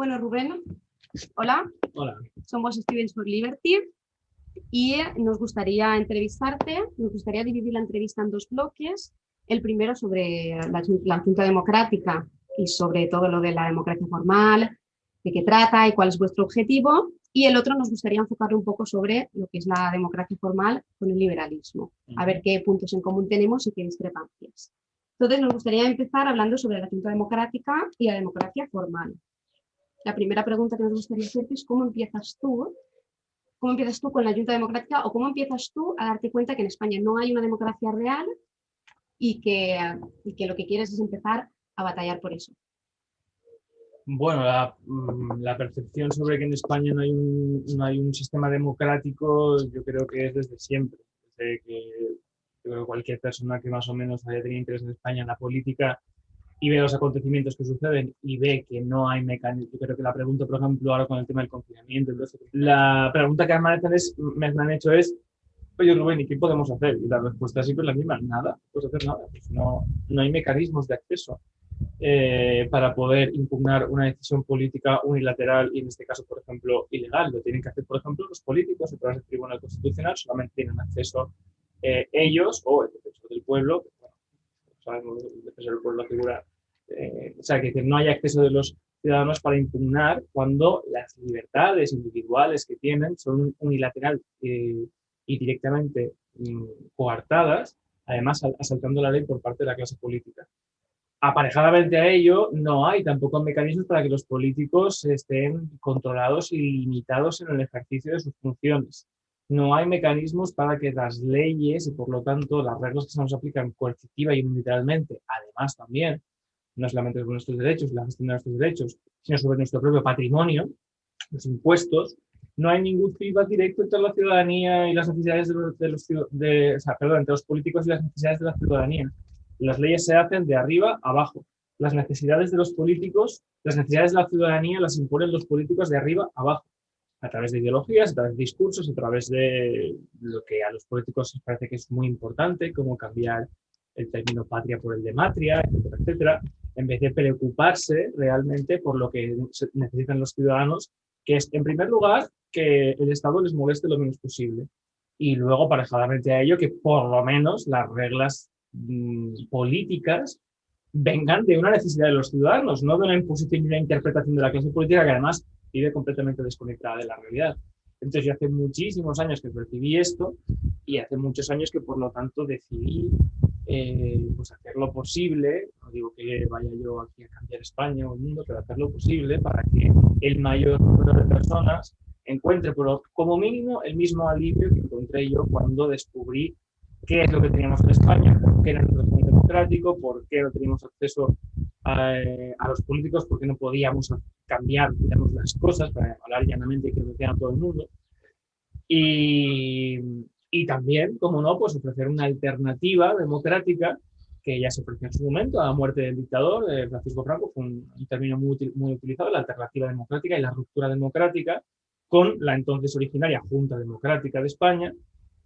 Bueno, Rubén, hola. Hola. Somos Students for Liberty y nos gustaría entrevistarte. Nos gustaría dividir la entrevista en dos bloques. El primero sobre la Junta Democrática y sobre todo lo de la democracia formal, de qué trata y cuál es vuestro objetivo. Y el otro nos gustaría enfocarlo un poco sobre lo que es la democracia formal con el liberalismo. A ver qué puntos en común tenemos y qué discrepancias. Entonces, nos gustaría empezar hablando sobre la Junta Democrática y la democracia formal. La primera pregunta que nos gustaría hacerte es ¿cómo empiezas tú con la Junta Democrática o cómo empiezas tú a darte cuenta que en España no hay una democracia real y que lo que quieres es empezar a batallar por eso? Bueno, la percepción sobre que en España no hay un sistema democrático, yo creo que es desde siempre. Desde que yo creo que cualquier persona que más o menos haya tenido interés en España en la política y ve los acontecimientos que suceden y ve que no hay mecanismos. Yo creo que la pregunta, por ejemplo, ahora con el tema del confinamiento, la pregunta que me han hecho es, oye Rubén, ¿y qué podemos hacer? Y la respuesta siempre es la misma, nada, no puedes hacer nada. Pues no hay mecanismos de acceso para poder impugnar una decisión política unilateral y en este caso, por ejemplo, ilegal. Lo tienen que hacer, por ejemplo, los políticos a través del Tribunal Constitucional, solamente tienen acceso ellos o el defensor del pueblo, bueno, sabemos, el defensor del pueblo, la figura, o sea, que no hay acceso de los ciudadanos para impugnar cuando las libertades individuales que tienen son unilateral y directamente coartadas, además asaltando la ley por parte de la clase política. Aparejadamente a ello, no hay tampoco mecanismos para que los políticos estén controlados y limitados en el ejercicio de sus funciones. No hay mecanismos para que las leyes y, por lo tanto, las reglas que se nos aplican coercitiva y unilateralmente, además también, no solamente sobre nuestros derechos y la gestión de nuestros derechos, sino sobre nuestro propio patrimonio, los impuestos, no hay ningún feedback directo entre la ciudadanía y las necesidades entre los políticos y las necesidades de la ciudadanía. Las leyes se hacen de arriba a abajo. Las necesidades de los políticos, las necesidades de la ciudadanía las imponen los políticos de arriba a abajo, a través de ideologías, a través de discursos, a través de lo que a los políticos les parece que es muy importante, como cambiar el término patria por el de matria, etcétera, etcétera, en vez de preocuparse realmente por lo que necesitan los ciudadanos, que es, en primer lugar, que el Estado les moleste lo menos posible. Y luego, aparejadamente a ello, que por lo menos las reglas políticas vengan de una necesidad de los ciudadanos, no de una imposición y una interpretación de la clase política que además vive completamente desconectada de la realidad. Entonces yo hace muchísimos años que percibí esto y hace muchos años que por lo tanto decidí pues hacer lo posible, no digo que vaya yo aquí a cambiar España o el mundo, pero hacer lo posible para que el mayor número de personas encuentre como mínimo el mismo alivio que encontré yo cuando descubrí qué es lo que teníamos en España, por qué era el régimen democrático, por qué no teníamos acceso a los políticos, por qué no podíamos cambiar, digamos, las cosas, para hablar llanamente y que lo decían a todo el mundo. Y también, como no, pues ofrecer una alternativa democrática que ya se ofreció en su momento a la muerte del dictador Francisco Franco, fue un término muy utilizado, la alternativa democrática y la ruptura democrática con la entonces originaria Junta Democrática de España,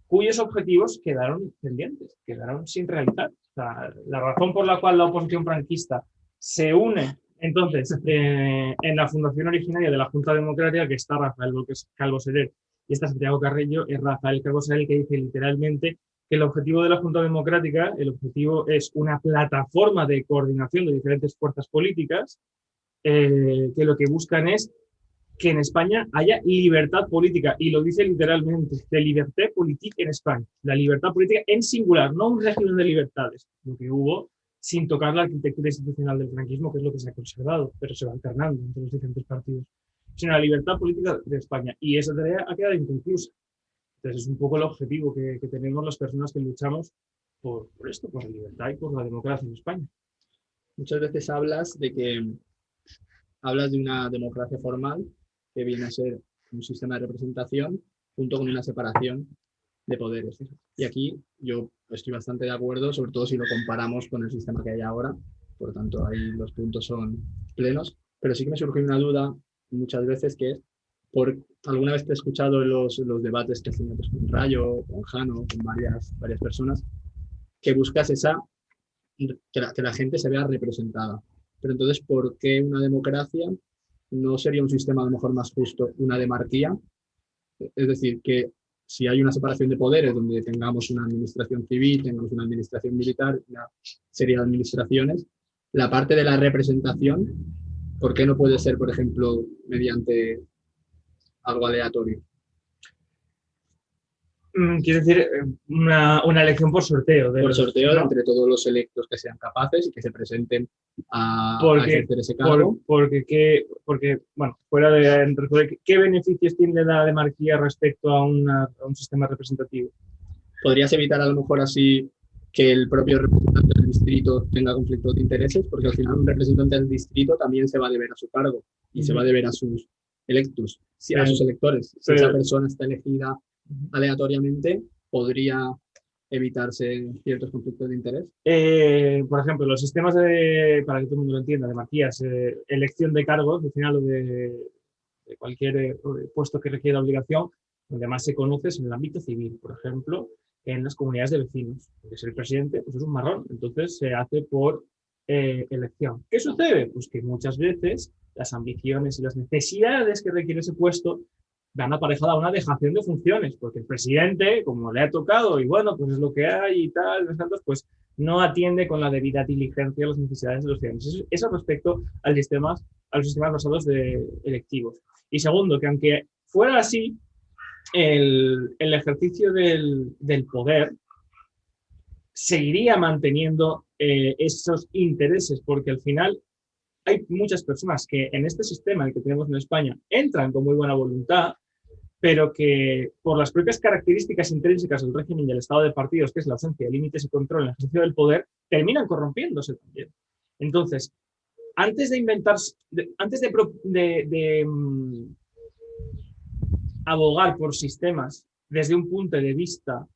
cuyos objetivos quedaron pendientes, quedaron sin realizar. O sea, la razón por la cual la oposición franquista se une entonces en la fundación originaria de la Junta Democrática, que está Rafael Calvo Soler y está Santiago Carrillo, es Rafael Calvo Soler el que dice literalmente que el objetivo de la Junta Democrática, el objetivo es una plataforma de coordinación de diferentes fuerzas políticas que lo que buscan es que en España haya libertad política, y lo dice literalmente, de liberté politique en España, la libertad política en singular, no un régimen de libertades, lo que hubo sin tocar la arquitectura institucional del franquismo, que es lo que se ha conservado, pero se va alternando entre los diferentes partidos, sino la libertad política de España, y esa tarea ha quedado inconclusa. Entonces es un poco el objetivo que tenemos las personas que luchamos por esto, por la libertad y por la democracia en España. Muchas veces hablas de una democracia formal que viene a ser un sistema de representación junto con una separación de poderes. Y aquí yo estoy bastante de acuerdo, sobre todo si lo comparamos con el sistema que hay ahora. Por lo tanto, ahí los puntos son plenos. Pero sí que me surge una duda muchas veces que es, alguna vez te he escuchado los debates que hacen con Rayo, con Jano, con varias personas, que buscas que la gente se vea representada. Pero entonces, ¿por qué una democracia ¿no sería un sistema a lo mejor más justo una demarquía? Es decir, que si hay una separación de poderes donde tengamos una administración civil, tengamos una administración militar, una serie de administraciones, la parte de la representación, ¿por qué no puede ser, por ejemplo, mediante algo aleatorio? Quiero decir, una elección por sorteo. Por sorteo, ¿no? entre todos los electos que sean capaces y que se presenten a Porque, ejercer ese cargo. porque, bueno, fuera de ¿qué beneficios tiene la demarquía respecto a un sistema representativo? ¿Podrías evitar a lo mejor así que el propio representante del distrito tenga conflictos de intereses? Porque al final un representante del distrito también se va a deber a su cargo y se va a deber a sus electos, a sus electores. Si esa persona está elegida aleatoriamente, podría evitarse ciertos conflictos de interés. Por ejemplo, los sistemas para que todo el mundo lo entienda, de demarquías, elección de cargos, al final, o de cualquier puesto que requiera obligación, donde más se conoce es en el ámbito civil, por ejemplo, en las comunidades de vecinos. Porque ser el presidente pues es un marrón, entonces se hace por elección. ¿Qué sucede? Pues que muchas veces las ambiciones y las necesidades que requiere ese puesto van aparejada a una dejación de funciones, porque el presidente, como le ha tocado, y bueno, pues es lo que hay y tal, pues no atiende con la debida diligencia las necesidades de los ciudadanos. Eso respecto a los sistemas basados de electivos. Y segundo, que aunque fuera así, el ejercicio del poder seguiría manteniendo esos intereses, porque al final hay muchas personas que en este sistema, el que tenemos en España, entran con muy buena voluntad, pero que por las propias características intrínsecas del régimen y el estado de partidos, que es la ausencia de límites y control en el ejercicio del poder, terminan corrompiéndose también. Entonces, antes de abogar por sistemas desde un punto de vista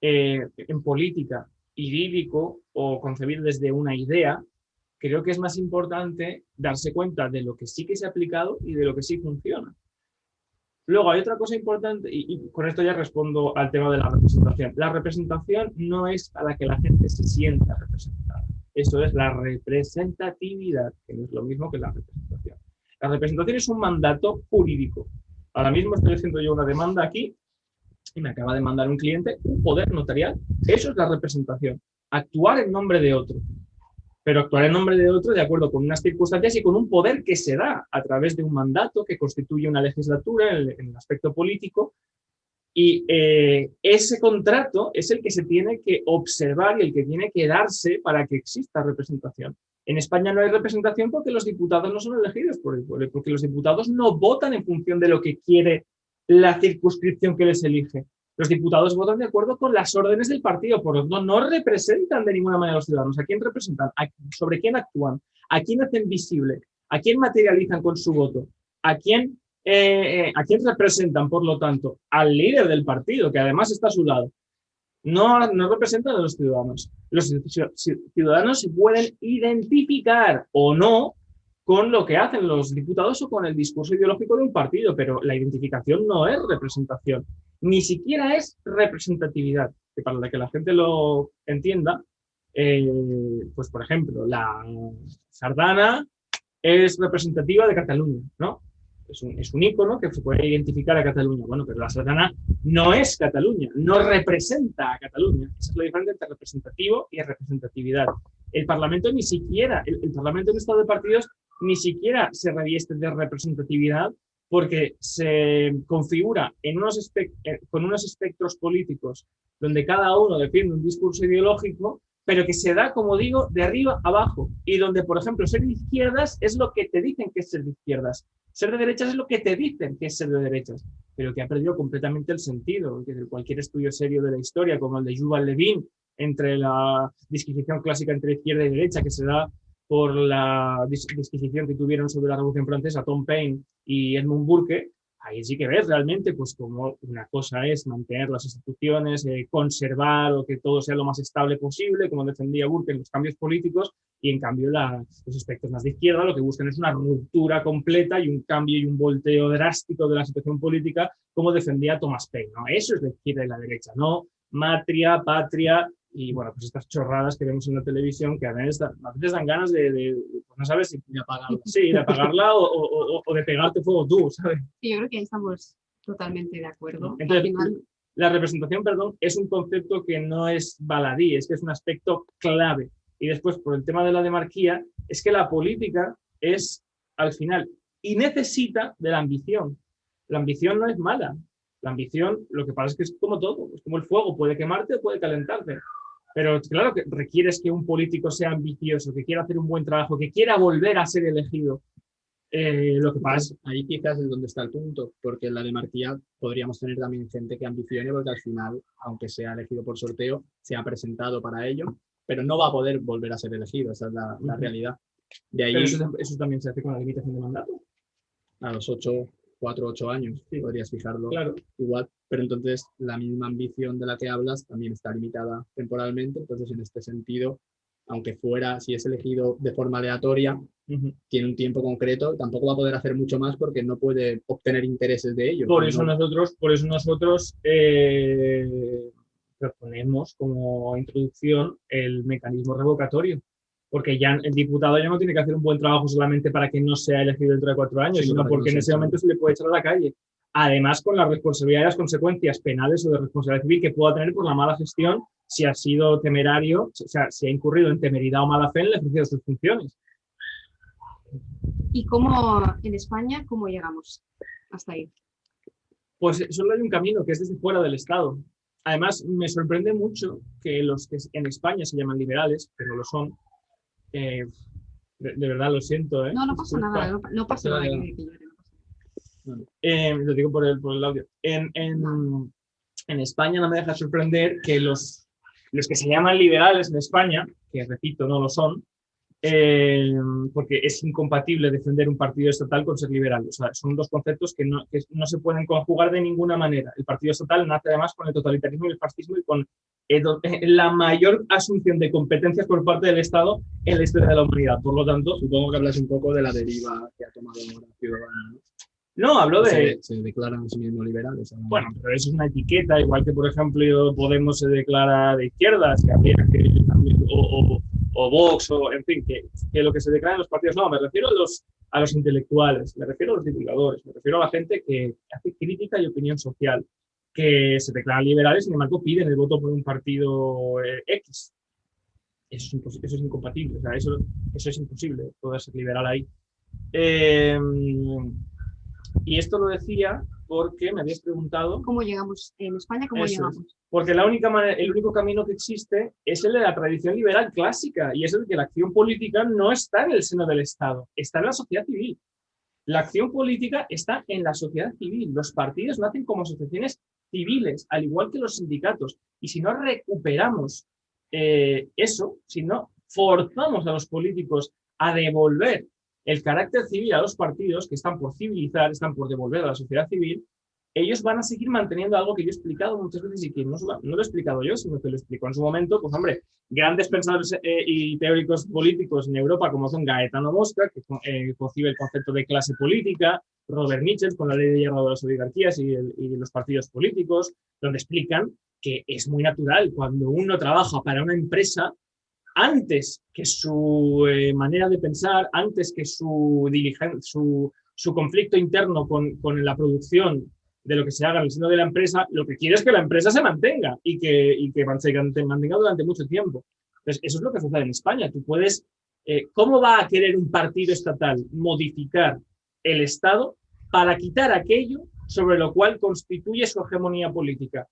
en política idílico o concebir desde una idea, creo que es más importante darse cuenta de lo que sí que se ha aplicado y de lo que sí funciona. Luego hay otra cosa importante, y con esto ya respondo al tema de la representación. La representación no es para que la gente se sienta representada. Eso es la representatividad, que no es lo mismo que la representación. La representación es un mandato jurídico. Ahora mismo estoy haciendo yo una demanda aquí y me acaba de mandar un cliente un poder notarial. Eso es la representación. Actuar en nombre de otro. Pero actuar en nombre de otro de acuerdo con unas circunstancias y con un poder que se da a través de un mandato que constituye una legislatura en el aspecto político. Y ese contrato es el que se tiene que observar y el que tiene que darse para que exista representación. En España no hay representación porque los diputados no son elegidos por el pueblo, porque los diputados no votan en función de lo que quiere la circunscripción que les elige. Los diputados votan de acuerdo con las órdenes del partido, por lo tanto no representan de ninguna manera a los ciudadanos. ¿A quién representan? ¿Sobre quién actúan? ¿A quién hacen visible? ¿A quién materializan con su voto? ¿A quién representan, por lo tanto? Al líder del partido, que además está a su lado. No representan a los ciudadanos. Los ciudadanos se pueden identificar o no con lo que hacen los diputados o con el discurso ideológico de un partido, pero la identificación no es representación, ni siquiera es representatividad, que para que la gente lo entienda, pues por ejemplo, la sardana es representativa de Cataluña, ¿no? Es un ícono que se puede identificar a Cataluña. Bueno, pero la sardana no es Cataluña, no representa a Cataluña. Esa es la diferencia entre representativo y representatividad. El Parlamento ni siquiera, el Parlamento en estado de partidos ni siquiera se reviste de representatividad porque se configura con unos espectros políticos donde cada uno defiende un discurso ideológico, pero que se da, como digo, de arriba a abajo, y donde, por ejemplo, ser de izquierdas es lo que te dicen que es ser de izquierdas, ser de derechas es lo que te dicen que es ser de derechas, pero que ha perdido completamente el sentido. Cualquier estudio serio de la historia, como el de Yuval Levin, entre la disquisición clásica entre izquierda y derecha, que se da por la disquisición que tuvieron sobre la Revolución Francesa Tom Paine y Edmund Burke, ahí sí que ves realmente pues como una cosa es mantener las instituciones, conservar o que todo sea lo más estable posible, como defendía Burke en los cambios políticos, y en cambio los aspectos más de izquierda lo que buscan es una ruptura completa y un cambio y un volteo drástico de la situación política, como defendía Thomas Paine, ¿no? Eso es la izquierda y la derecha, no matria, patria Y bueno, pues estas chorradas que vemos en la televisión que a veces dan ganas pues no sabes si De apagarlo. sí, de apagarla o de pegarte fuego tú, ¿sabes? Sí, yo creo que ahí estamos totalmente de acuerdo. Al Entonces, final, la representación, perdón, es un concepto que no es baladí, es que es un aspecto clave. Y después, por el tema de la demarquía, es que la política es, al final, y necesita de la ambición. La ambición no es mala. La ambición, lo que pasa es que es como todo, es como el fuego, puede quemarte o puede calentarte. Pero claro que requieres que un político sea ambicioso, que quiera hacer un buen trabajo, que quiera volver a ser elegido. Lo que pasa ahí quizás es donde está el punto, porque en la demarquía podríamos tener también gente que ambicione, porque al final, aunque sea elegido por sorteo, se ha presentado para ello, pero no va a poder volver a ser elegido, esa es la realidad. De ahí, pero eso también se hace con la limitación de mandato. a los 4 o 8 años, sí, podrías fijarlo, claro, igual, pero entonces la misma ambición de la que hablas también está limitada temporalmente, entonces en este sentido, aunque fuera, si es elegido de forma aleatoria, tiene un tiempo concreto, tampoco va a poder hacer mucho más porque no puede obtener intereses de ellos. Por eso nosotros proponemos como introducción el mecanismo revocatorio, porque ya el diputado ya no tiene que hacer un buen trabajo solamente para que no sea elegido dentro de 4 años, sí, sino porque en ese momento se le puede echar a la calle. Además, con la responsabilidad y las consecuencias penales o de responsabilidad civil que pueda tener por la mala gestión si ha sido temerario, o sea, si ha incurrido en temeridad o mala fe en el ejercicio de sus funciones. ¿Y cómo en España, cómo llegamos hasta ahí? Pues solo hay un camino, que es desde fuera del Estado. Además, me sorprende mucho que los que en España se llaman liberales, que no lo son, de verdad lo siento. No pasa nada, no pasa nada. Lo digo por el audio. En España no me deja sorprender que los que se llaman liberales en España, que repito, no lo son, porque es incompatible defender un partido estatal con ser liberal. O sea, son dos conceptos que no se pueden conjugar de ninguna manera. El partido estatal nace además con el totalitarismo y el fascismo y con la mayor asunción de competencias por parte del Estado en la historia de la humanidad. Por lo tanto, supongo que hablas un poco de la deriva que ha tomado ahora Ciudadanos, ¿no? No, hablo de... Se declaran a sí mismos liberales. Bueno, pero eso es una etiqueta, igual que, por ejemplo, Podemos se declara de izquierdas, o Vox, o en fin, que lo que se declara en los partidos. No, me refiero a los intelectuales, me refiero a los divulgadores, me refiero a la gente que hace crítica y opinión social, que se declaran liberales y, sin embargo, piden el voto por un partido X. Eso es incompatible, o sea, eso es imposible, poder ser liberal ahí. Y esto lo decía porque me habías preguntado... ¿Cómo llegamos en España? ¿Cómo llegamos? Porque el único camino que existe es el de la tradición liberal clásica, y es el que la acción política no está en el seno del Estado, está en la sociedad civil. La acción política está en la sociedad civil. Los partidos nacen como asociaciones civiles, al igual que los sindicatos. Y si no recuperamos eso, si no forzamos a los políticos a devolver el carácter civil a los partidos, que están por civilizar, están por devolver a la sociedad civil, ellos van a seguir manteniendo algo que yo he explicado muchas veces y que no lo he explicado yo, sino que lo explicó en su momento, pues hombre, grandes pensadores y teóricos políticos en Europa, como son Gaetano Mosca, que concibe el concepto de clase política, Robert Mitchell con la ley de hierro de las oligarquías y los partidos políticos, donde explican que es muy natural cuando uno trabaja para una empresa, antes que su manera de pensar, antes que su conflicto interno con la producción de lo que se haga en el seno de la empresa, lo que quiere es que la empresa se mantenga y que se mantenga durante mucho tiempo. Entonces, eso es lo que sucede en España. Tú puedes, ¿cómo va a querer un partido estatal modificar el Estado para quitar aquello sobre lo cual constituye su hegemonía política?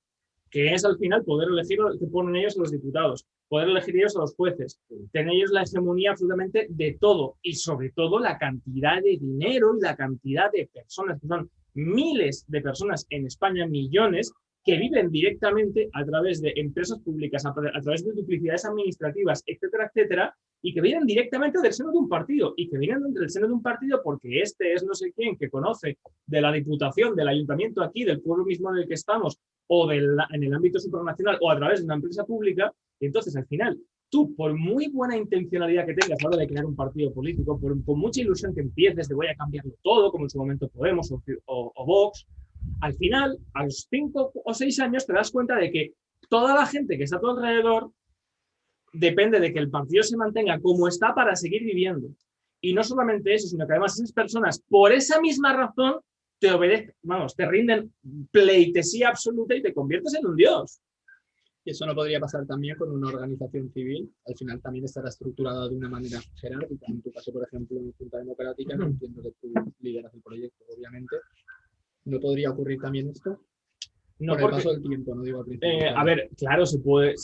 Que es al final poder elegir que ponen ellos a los diputados, poder elegir ellos a los jueces, tener ellos la hegemonía absolutamente de todo y sobre todo la cantidad de dinero y la cantidad de personas, que son miles de personas en España, millones, que viven directamente a través de empresas públicas, a través de duplicidades administrativas, etcétera, etcétera, y que vienen directamente del seno de un partido, y que vienen del seno de un partido porque este es no sé quién que conoce de la diputación, del ayuntamiento aquí, del pueblo mismo en el que estamos, o en el ámbito supranacional, o a través de una empresa pública, y entonces al final, tú, por muy buena intencionalidad que tengas a la hora de crear un partido político, por mucha ilusión que empieces de voy a cambiarlo todo, como en su momento Podemos o Vox, al final, a los 5 o 6 años te das cuenta de que toda la gente que está a tu alrededor depende de que el partido se mantenga como está para seguir viviendo. Y no solamente eso, sino que además esas personas, por esa misma razón, te obedecen, vamos, te rinden pleitesía absoluta y te conviertes en un dios. Y eso no podría pasar también con una organización civil. Al final también estará estructurada de una manera jerárquica. En tu caso, por ejemplo, en Junta Democrática, no entiendo que tú lideras el proyecto, obviamente. ¿No podría ocurrir también esto? No, Por el porque, paso del tiempo, no digo al principio. a ver, claro, se puede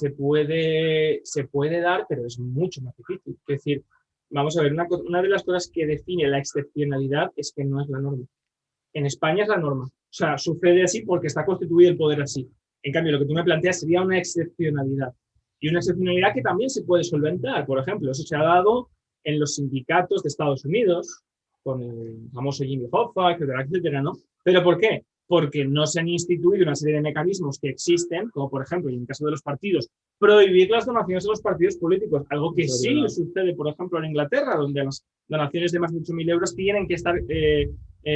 dar, pero es mucho más difícil. Es decir, vamos a ver, una de las cosas que define la excepcionalidad es que no es la norma. En España es la norma. O sea, sucede así porque está constituido el poder así. En cambio, lo que tú me planteas sería una excepcionalidad. Y una excepcionalidad que también se puede solventar. Por ejemplo, eso se ha dado en los sindicatos de Estados Unidos, con el famoso Jimmy Hoffa, etcétera, etcétera, ¿no? ¿Pero por qué? Porque no se han instituido una serie de mecanismos que existen, como por ejemplo, y en el caso de los partidos, prohibir las donaciones a los partidos políticos, algo que sí sucede, por ejemplo, en Inglaterra, donde las donaciones de más de 8.000 euros tienen que estar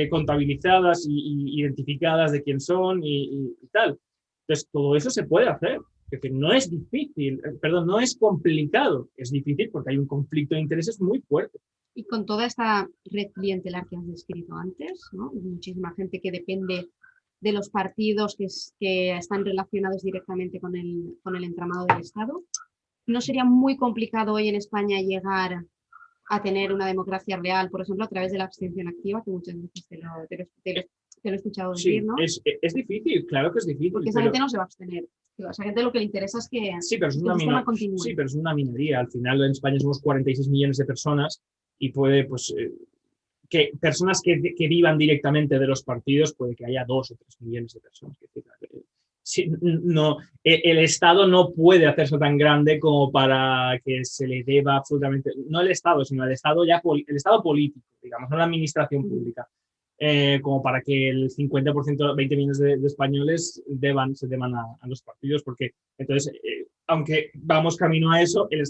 contabilizadas y identificadas de quién son y tal. Entonces, todo eso se puede hacer. Es decir, no es difícil, perdón, no es complicado, es difícil porque hay un conflicto de intereses muy fuerte. Y con toda esta red clientelar que has descrito antes, ¿no? Muchísima gente que depende de los partidos que están relacionados directamente con el entramado del Estado, ¿no sería muy complicado hoy en España llegar a tener una democracia real, por ejemplo, a través de la abstención activa, que muchas veces te lo he escuchado decir, Sí, ¿no? es difícil, claro que es difícil. Porque esa gente no se va a abstener. A esa gente lo que le interesa es que sí, pero es el una sistema continúe. Sí, pero es una minoría. Al final en España somos 46 millones de personas y puede, pues, que personas que vivan directamente de los partidos, puede que haya 2 o 3 millones de personas. Sí, no, el Estado no puede hacerse tan grande como para que se le deba absolutamente, no el Estado, sino el Estado el Estado político, digamos, no la administración pública, como para que el 50%, 20 millones de españoles se deban a los partidos, porque entonces, aunque vamos camino a eso, el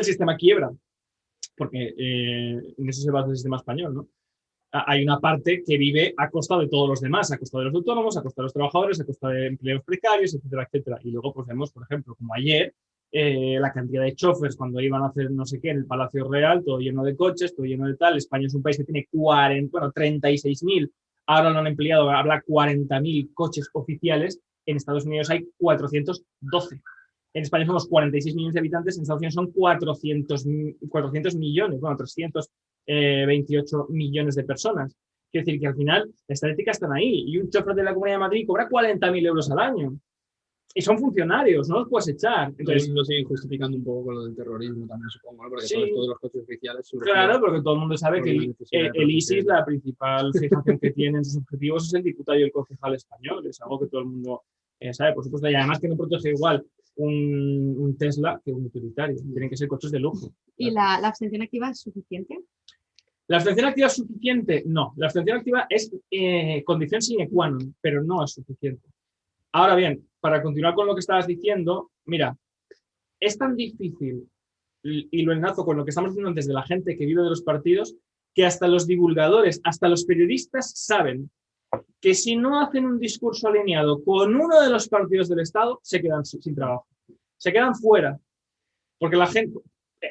sistema quiebra, porque en eso se basa el sistema español, ¿no? Hay una parte que vive a costa de todos los demás, a costa de los autónomos, a costa de los trabajadores, a costa de empleos precarios, etcétera, etcétera. Y luego pues vemos, por ejemplo, como ayer, la cantidad de chofers cuando iban a hacer no sé qué en el Palacio Real, todo lleno de coches, todo lleno de tal. España es un país que tiene 36.000, ahora lo han empleado, habla 40.000 coches oficiales. En Estados Unidos hay 412. En España somos 46 millones de habitantes, en Estados Unidos son 400 millones, bueno, 328 millones de personas. Quiero decir que al final las estadísticas están ahí y un chofer de la Comunidad de Madrid cobra 40.000 euros al año. Y son funcionarios, no los puedes echar. Entonces lo siguen justificando un poco con lo del terrorismo también, supongo, ¿no? Porque sí, todos los coches oficiales surgen. Claro, porque todo el mundo sabe que el ISIS, la principal fijación que tiene en sus objetivos es el diputado y el concejal español. Es algo que todo el mundo sabe, por supuesto. Y además que no protege igual un Tesla que un utilitario. Tienen que ser coches de lujo. ¿Y la abstención activa es suficiente? ¿La abstención activa es suficiente? No. La abstención activa es condición sine qua non, pero no es suficiente. Ahora bien, para continuar con lo que estabas diciendo, mira, es tan difícil, y lo enlazo con lo que estamos diciendo antes de la gente que vive de los partidos, que hasta los divulgadores, hasta los periodistas saben que si no hacen un discurso alineado con uno de los partidos del Estado, se quedan sin trabajo. Se quedan fuera. Porque la gente,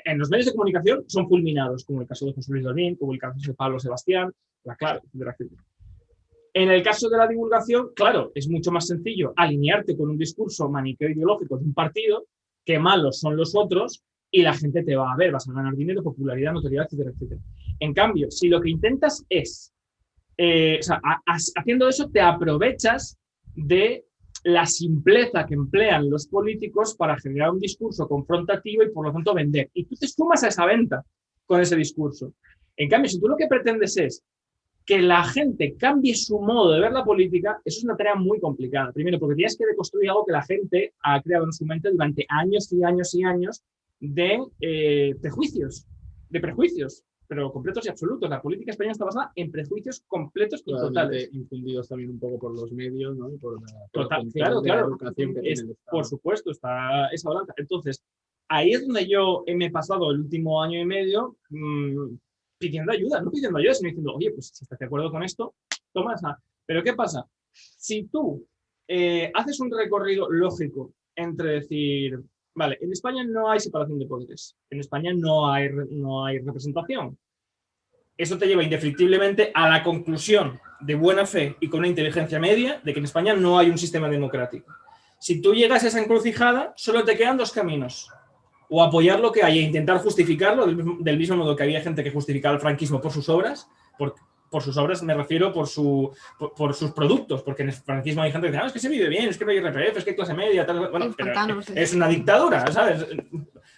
en los medios de comunicación, son fulminados, como el caso de José Luis Dorín, como el caso de Pablo Sebastián, la clave de la gente. En el caso de la divulgación, claro, es mucho más sencillo alinearte con un discurso maniqueo ideológico de un partido, que malos son los otros, y la gente te va a ver, vas a ganar dinero, popularidad, notoriedad, etcétera, etcétera. En cambio, si lo que intentas es, haciendo eso, te aprovechas de la simpleza que emplean los políticos para generar un discurso confrontativo y, por lo tanto, vender. Y tú te sumas a esa venta con ese discurso. En cambio, si tú lo que pretendes es que la gente cambie su modo de ver la política, eso es una tarea muy complicada. Primero, porque tienes que deconstruir algo que la gente ha creado en su mente durante años y años y años de prejuicios, pero completos y absolutos. La política española está basada en prejuicios completos y totales. Infundidos también un poco por los medios, ¿no? Y por claro. La educación que tiene el Estado. Por supuesto, está esa balanza. Entonces, ahí es donde yo me he pasado el último año y medio pidiendo ayuda, no pidiendo ayuda, sino diciendo, oye, pues si estás de acuerdo con esto, toma esa. Pero ¿qué pasa? Si tú haces un recorrido lógico entre decir, Vale, en España no hay separación de poderes. En España no hay representación. Eso te lleva indefectiblemente a la conclusión de buena fe y con una inteligencia media de que en España no hay un sistema democrático. Si tú llegas a esa encrucijada, solo te quedan dos caminos. O apoyar lo que hay e intentar justificarlo, del mismo modo que había gente que justificaba el franquismo por sus obras. Por sus obras me refiero por sus productos, porque en el franquismo hay gente que dice, es que se vive bien, es que no hay IRPF, es que hay clase media, tal. Bueno, pero es una dictadura, ¿sabes?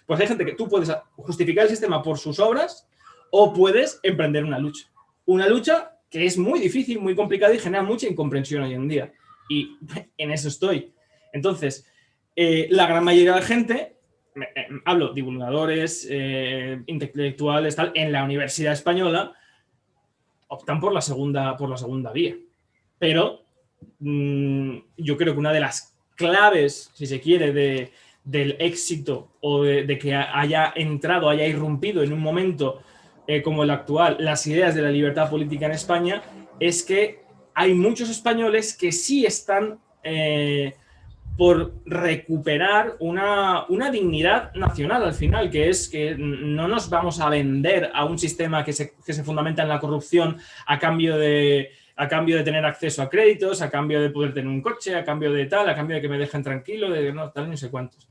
Pues hay gente que tú puedes justificar el sistema por sus obras o puedes emprender una lucha. Una lucha que es muy difícil, muy complicada y genera mucha incomprensión hoy en día. Y en eso estoy. Entonces, la gran mayoría de la gente, hablo divulgadores, intelectuales, tal, en la Universidad Española, optan por la segunda vía. Pero yo creo que una de las claves, si se quiere, del éxito o de que haya entrado, haya irrumpido en un momento como el actual, las ideas de la libertad política en España, es que hay muchos españoles que sí están por recuperar una dignidad nacional al final, que es que no nos vamos a vender a un sistema que se fundamenta en la corrupción a cambio de tener acceso a créditos, a cambio de poder tener un coche, a cambio de tal, a cambio de que me dejen tranquilo, de no, tal, no sé cuántos.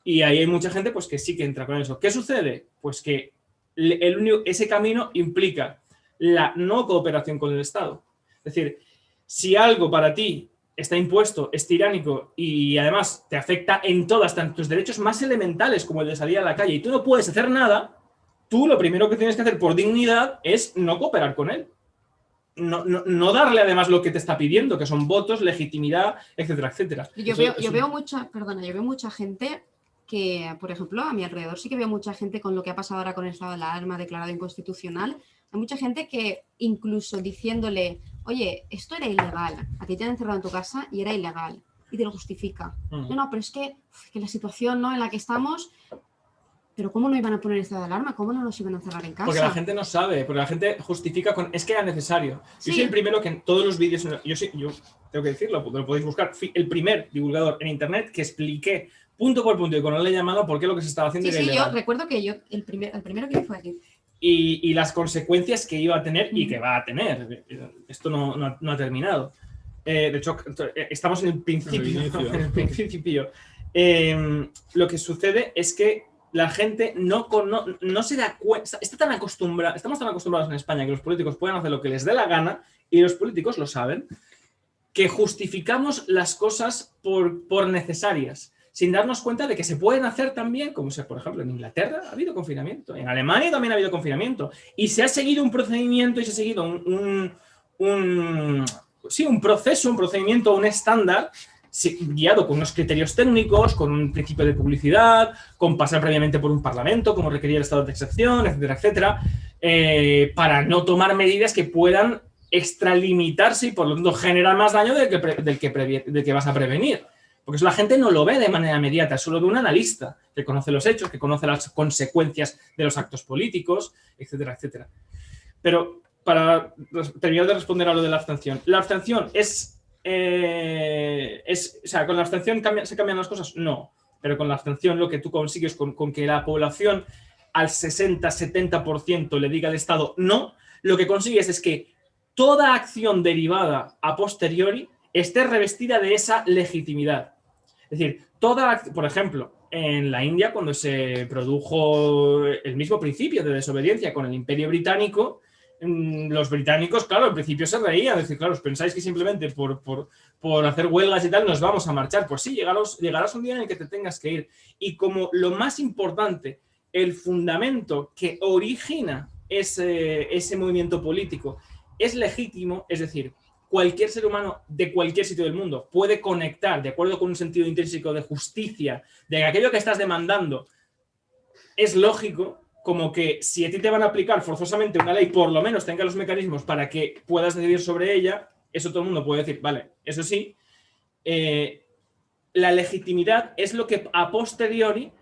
Y ahí hay mucha gente pues, que sí que entra con eso. ¿Qué sucede? Pues que ese camino implica la no cooperación con el Estado. Es decir, si algo para ti está impuesto, es tiránico y además te afecta en todas, tanto tus derechos más elementales como el de salir a la calle y tú no puedes hacer nada, tú lo primero que tienes que hacer por dignidad es no cooperar con él. No darle además lo que te está pidiendo, que son votos, legitimidad, etcétera, etcétera. Yo veo mucha gente que, por ejemplo, a mi alrededor sí que veo mucha gente con lo que ha pasado ahora con el estado de alarma declarado inconstitucional. Hay mucha gente que incluso diciéndole, oye, esto era ilegal, a ti te han encerrado en tu casa y era ilegal, y te lo justifica. No, pero es que la situación, ¿no?, en la que estamos, pero ¿cómo no iban a poner estado de alarma? ¿Cómo no nos iban a encerrar en casa? Porque la gente no sabe, porque la gente justifica con, es que era necesario. Sí. Yo soy el primero que en todos los vídeos, yo tengo que decirlo, porque lo podéis buscar, fui el primer divulgador en internet que expliqué punto por punto y con una llamada por qué lo que se estaba haciendo era ilegal. Yo recuerdo que el primero que fue aquí. Y las consecuencias que iba a tener y que va a tener. Esto no ha terminado. De hecho, estamos en el principio. Lo que sucede es que la gente no se da cuenta, estamos tan acostumbrados en España que los políticos pueden hacer lo que les dé la gana y los políticos lo saben, que justificamos las cosas por necesarias, sin darnos cuenta de que se pueden hacer también, como por ejemplo en Inglaterra ha habido confinamiento, en Alemania también ha habido confinamiento, y se ha seguido un procedimiento y se ha seguido un procedimiento, un estándar, guiado con unos criterios técnicos, con un principio de publicidad, con pasar previamente por un parlamento, como requería el estado de excepción, etcétera, etcétera, para no tomar medidas que puedan extralimitarse y por lo tanto generar más daño del que vas a prevenir. Porque eso la gente no lo ve de manera inmediata, es solo de un analista que conoce los hechos, que conoce las consecuencias de los actos políticos, etcétera, etcétera. Pero para terminar de responder a lo de la abstención o sea, ¿con la abstención se cambian las cosas? No, pero con la abstención lo que tú consigues con que la población al 60-70% le diga al Estado no, lo que consigues es que toda acción derivada a posteriori esté revestida de esa legitimidad. Es decir, por ejemplo, en la India, cuando se produjo el mismo principio de desobediencia con el Imperio Británico, los británicos, claro, al principio se reían, es decir, claro, ¿os pensáis que simplemente por hacer huelgas y tal nos vamos a marchar? Pues sí, llegarás un día en el que te tengas que ir. Y como lo más importante, el fundamento que origina ese movimiento político es legítimo, es decir, cualquier ser humano de cualquier sitio del mundo puede conectar de acuerdo con un sentido intrínseco de justicia, de que aquello que estás demandando es lógico, como que si a ti te van a aplicar forzosamente una ley, por lo menos tenga los mecanismos para que puedas decidir sobre ella, eso todo el mundo puede decir, vale, eso sí, la legitimidad es lo que a posteriori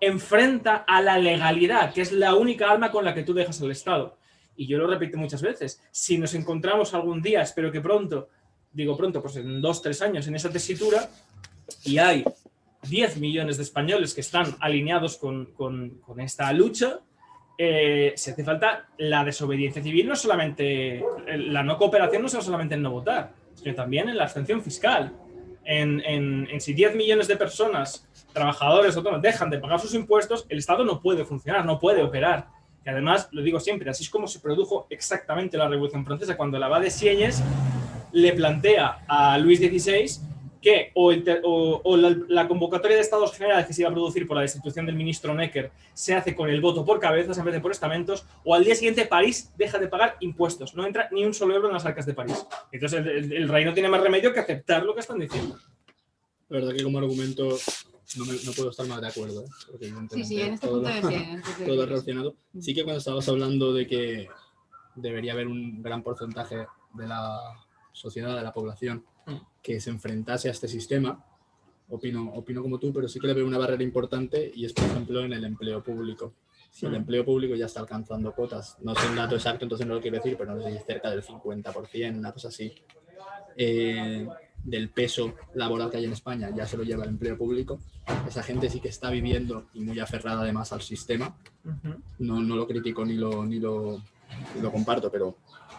enfrenta a la legalidad, que es la única arma con la que tú dejas al Estado. Y yo lo repito muchas veces, si nos encontramos algún día, espero que pronto, pues en 2-3 años, en esa tesitura, y hay 10 millones de españoles que están alineados con esta lucha, se hace falta la desobediencia civil, no solamente la no cooperación, no solamente en no votar, sino también en la abstención fiscal. En si 10 millones de personas, trabajadores autónomos, dejan de pagar sus impuestos, el Estado no puede funcionar, no puede operar. Que además, lo digo siempre, así es como se produjo exactamente la Revolución Francesa, cuando el abad de Sieyes le plantea a Luis XVI que la convocatoria de Estados Generales que se iba a producir por la destitución del ministro Necker se hace con el voto por cabezas en vez de por estamentos, o al día siguiente París deja de pagar impuestos, no entra ni un solo euro en las arcas de París. Entonces el rey no tiene más remedio que aceptar lo que están diciendo. La verdad que como argumento no puedo estar más de acuerdo, ¿eh? Porque sí, en este punto de todo lo relacionado. Sí que cuando estabas hablando de que debería haber un gran porcentaje de la sociedad, de la población, que se enfrentase a este sistema, opino como tú, pero sí que le veo una barrera importante, y es, por ejemplo, en el empleo público. Si el empleo público ya está alcanzando cotas, no sé el dato exacto, entonces no lo quiero decir, pero no sé si es cerca del 50%, una cosa así, del peso laboral que hay en España ya se lo lleva el empleo público. Esa gente sí que está viviendo y muy aferrada además al sistema. No lo critico ni lo comparto, pero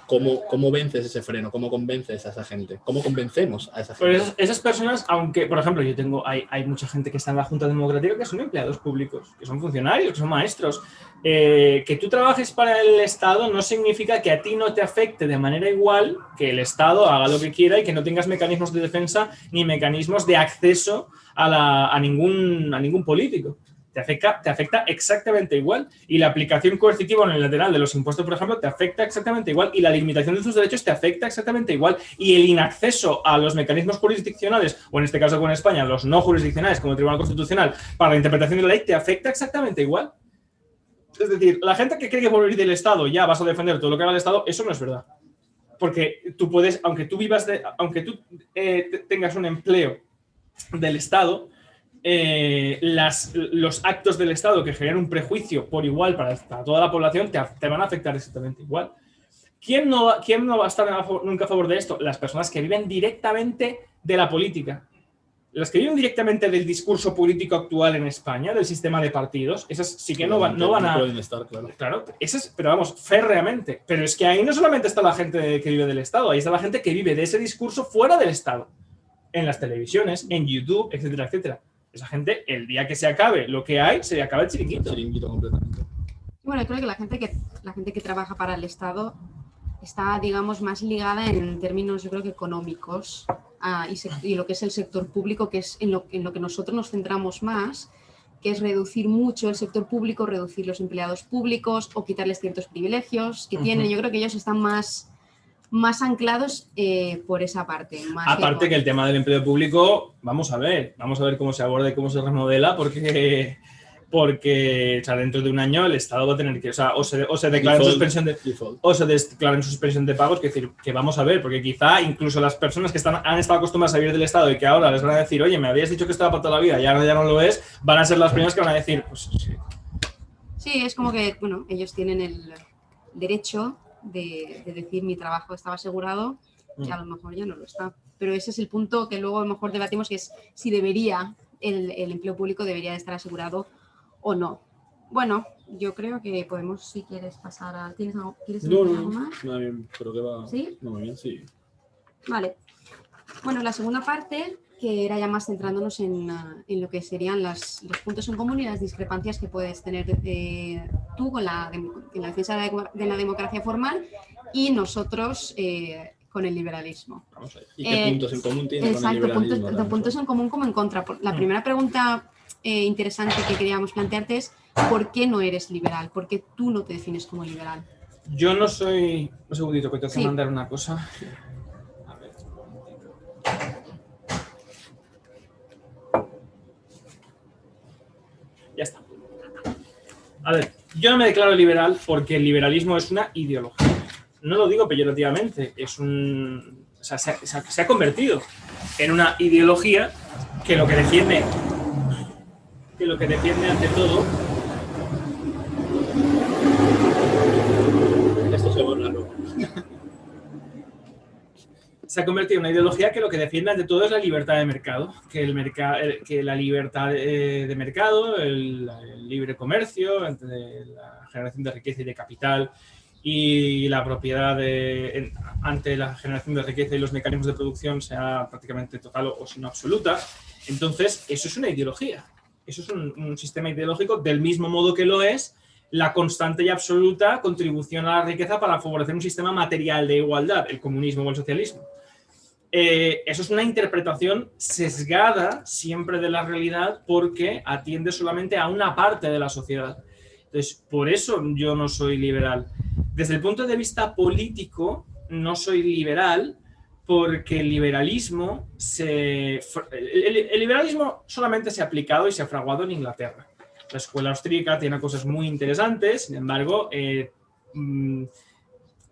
¿cómo vences ese freno? ¿Cómo convences a esa gente? ¿Cómo convencemos a esa gente? Pues esas personas, aunque, por ejemplo, hay mucha gente que está en la Junta Democrática que son empleados públicos, que son funcionarios, que son maestros. Que tú trabajes para el Estado no significa que a ti no te afecte de manera igual, que el Estado haga lo que quiera y que no tengas mecanismos de defensa ni mecanismos de acceso a ningún político. Te afecta exactamente igual, y la aplicación coercitiva unilateral de los impuestos, por ejemplo, te afecta exactamente igual, y la limitación de tus derechos te afecta exactamente igual, y el inacceso a los mecanismos jurisdiccionales, o en este caso con España, los no jurisdiccionales como el Tribunal Constitucional, para la interpretación de la ley, te afecta exactamente igual. Es decir, la gente que cree que por venir del Estado ya vas a defender todo lo que haga el Estado, eso no es verdad. Porque tú puedes, aunque tú tengas un empleo del Estado, los actos del Estado que generan un prejuicio por igual para toda la población te van a afectar exactamente igual. ¿Quién no va a estar nunca a favor de esto? Las personas que viven directamente de la política. Las que viven directamente del discurso político actual en España, del sistema de partidos, esas sí que no van a... pueden estar, claro, esas, pero vamos, férreamente. Pero es que ahí no solamente está la gente que vive del Estado, ahí está la gente que vive de ese discurso fuera del Estado. En las televisiones, en YouTube, etcétera, etcétera. Esa gente, el día que se acabe lo que hay, se le acaba el chiringuito. Completamente. Bueno, creo que la gente que trabaja para el Estado está, digamos, más ligada en términos, yo creo que económicos, y lo que es el sector público, que es en lo que nosotros nos centramos más, que es reducir mucho el sector público, reducir los empleados públicos o quitarles ciertos privilegios que tienen. Yo creo que ellos están más anclados por esa parte. Aparte que el tema del empleo público, vamos a ver cómo se aborda y cómo se remodela, porque dentro de un año el Estado va a tener que, o se declaran suspensión de pagos, que decir, que vamos a ver, porque quizá incluso las personas que han estado acostumbradas a vivir del Estado y que ahora les van a decir, oye, me habías dicho que estaba para toda la vida y ahora ya no lo es, van a ser las primeras que van a decir, pues sí. Sí, es como que, bueno, ellos tienen el derecho de decir mi trabajo estaba asegurado y a lo mejor ya no lo está. Pero ese es el punto que luego a lo mejor debatimos, que es si el empleo público debería de estar asegurado o no. Bueno, yo creo que podemos, si quieres pasar a... ¿Quieres decir algo más? No, bien, pero que va... ¿Sí? No, muy bien, sí. Vale. Bueno, la segunda parte, que era ya más centrándonos en lo que serían los puntos en común y las discrepancias que puedes tener tú en la defensa de la democracia formal y nosotros con el liberalismo. Vamos a ver. ¿Y qué puntos en común tiene con el liberalismo? Exacto, puntos en común como en contra. La primera pregunta interesante que queríamos plantearte es ¿por qué no eres liberal? ¿Por qué tú no te defines como liberal? Yo no soy... Un segundito, que tengo que mandar una cosa. A ver. Ya está. A ver, yo no me declaro liberal porque el liberalismo es una ideología. No lo digo peyorativamente, se ha convertido en una ideología que lo que defiende ante todo... Esto se borra luego. se ha convertido en una ideología que lo que defiende ante todo es la libertad de mercado, que la libertad de mercado, el libre comercio, entre la generación de riqueza y de capital y la propiedad ante la generación de riqueza y los mecanismos de producción sea prácticamente total o si no absoluta. Entonces, eso es una ideología. Eso es un sistema ideológico del mismo modo que lo es la constante y absoluta contribución a la riqueza para favorecer un sistema material de igualdad, el comunismo o el socialismo. Eso es una interpretación sesgada siempre de la realidad porque atiende solamente a una parte de la sociedad. Entonces, por eso yo no soy liberal. Desde el punto de vista político, no soy liberal porque el liberalismo solamente se ha aplicado y se ha fraguado en Inglaterra. La escuela austríaca tiene cosas muy interesantes, sin embargo,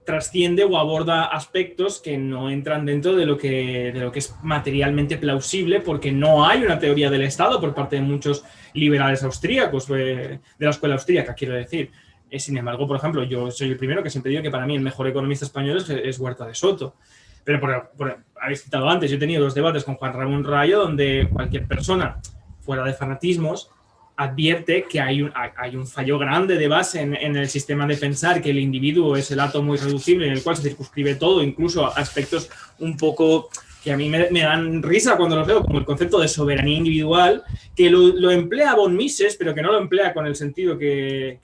trasciende o aborda aspectos que no entran dentro de lo que es materialmente plausible, porque no hay una teoría del Estado por parte de muchos liberales austríacos, de la escuela austríaca, quiero decir. Sin embargo, por ejemplo, yo soy el primero que siempre digo que para mí el mejor economista español es Huerta de Soto. Pero habéis citado antes, yo he tenido 2 debates con Juan Ramón Rayo donde cualquier persona, fuera de fanatismos, advierte que hay un fallo grande de base en el sistema de pensar, que el individuo es el átomo irreducible en el cual se circunscribe todo, incluso aspectos un poco que a mí me dan risa cuando los veo, como el concepto de soberanía individual, que lo emplea von Mises, pero que no lo emplea con el sentido que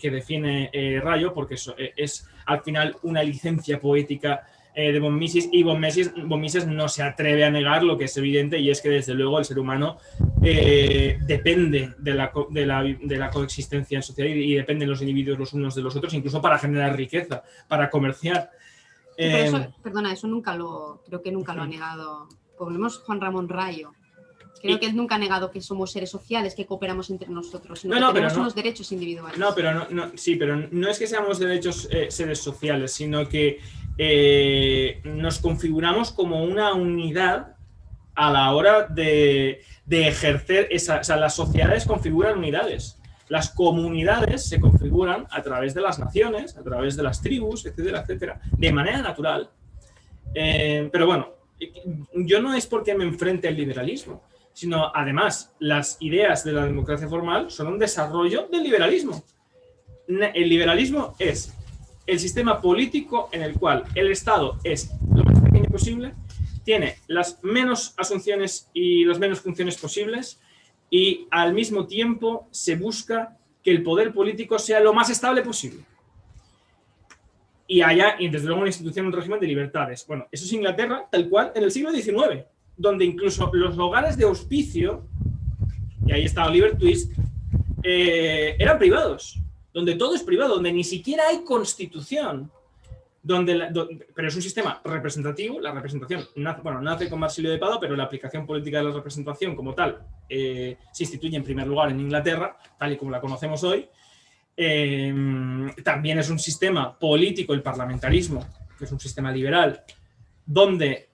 define Rayo, porque es al final una licencia poética de von Mises, y von Mises no se atreve a negar lo que es evidente, y es que desde luego el ser humano depende de la coexistencia en sociedad y dependen los individuos los unos de los otros, incluso para generar riqueza, para comerciar. Pero eso, perdona, eso creo que nunca lo ha negado. Ponemos Juan Ramón Rayo. Creo que él nunca ha negado que somos seres sociales, que cooperamos entre nosotros, sino que tenemos unos derechos individuales. No, pero no es que seamos seres sociales, sino que nos configuramos como una unidad a la hora de ejercer o sea, las sociedades configuran unidades. Las comunidades se configuran a través de las naciones, a través de las tribus, etcétera, etcétera, de manera natural. Pero bueno, yo no es porque me enfrente al liberalismo, sino además las ideas de la democracia formal son un desarrollo del liberalismo. El liberalismo es el sistema político en el cual el Estado es lo más pequeño posible, tiene las menos asunciones y las menos funciones posibles, y al mismo tiempo se busca que el poder político sea lo más estable posible. Y desde luego, una institución, un régimen de libertades. Bueno, eso es Inglaterra tal cual en el siglo XIX, donde incluso los hogares de hospicio, y ahí está Oliver Twist, eran privados, donde todo es privado, donde ni siquiera hay constitución, pero es un sistema representativo. La representación nace con Marsilio de Pada, pero la aplicación política de la representación como tal se instituye en primer lugar en Inglaterra, tal y como la conocemos hoy. También es un sistema político, el parlamentarismo, que es un sistema liberal, donde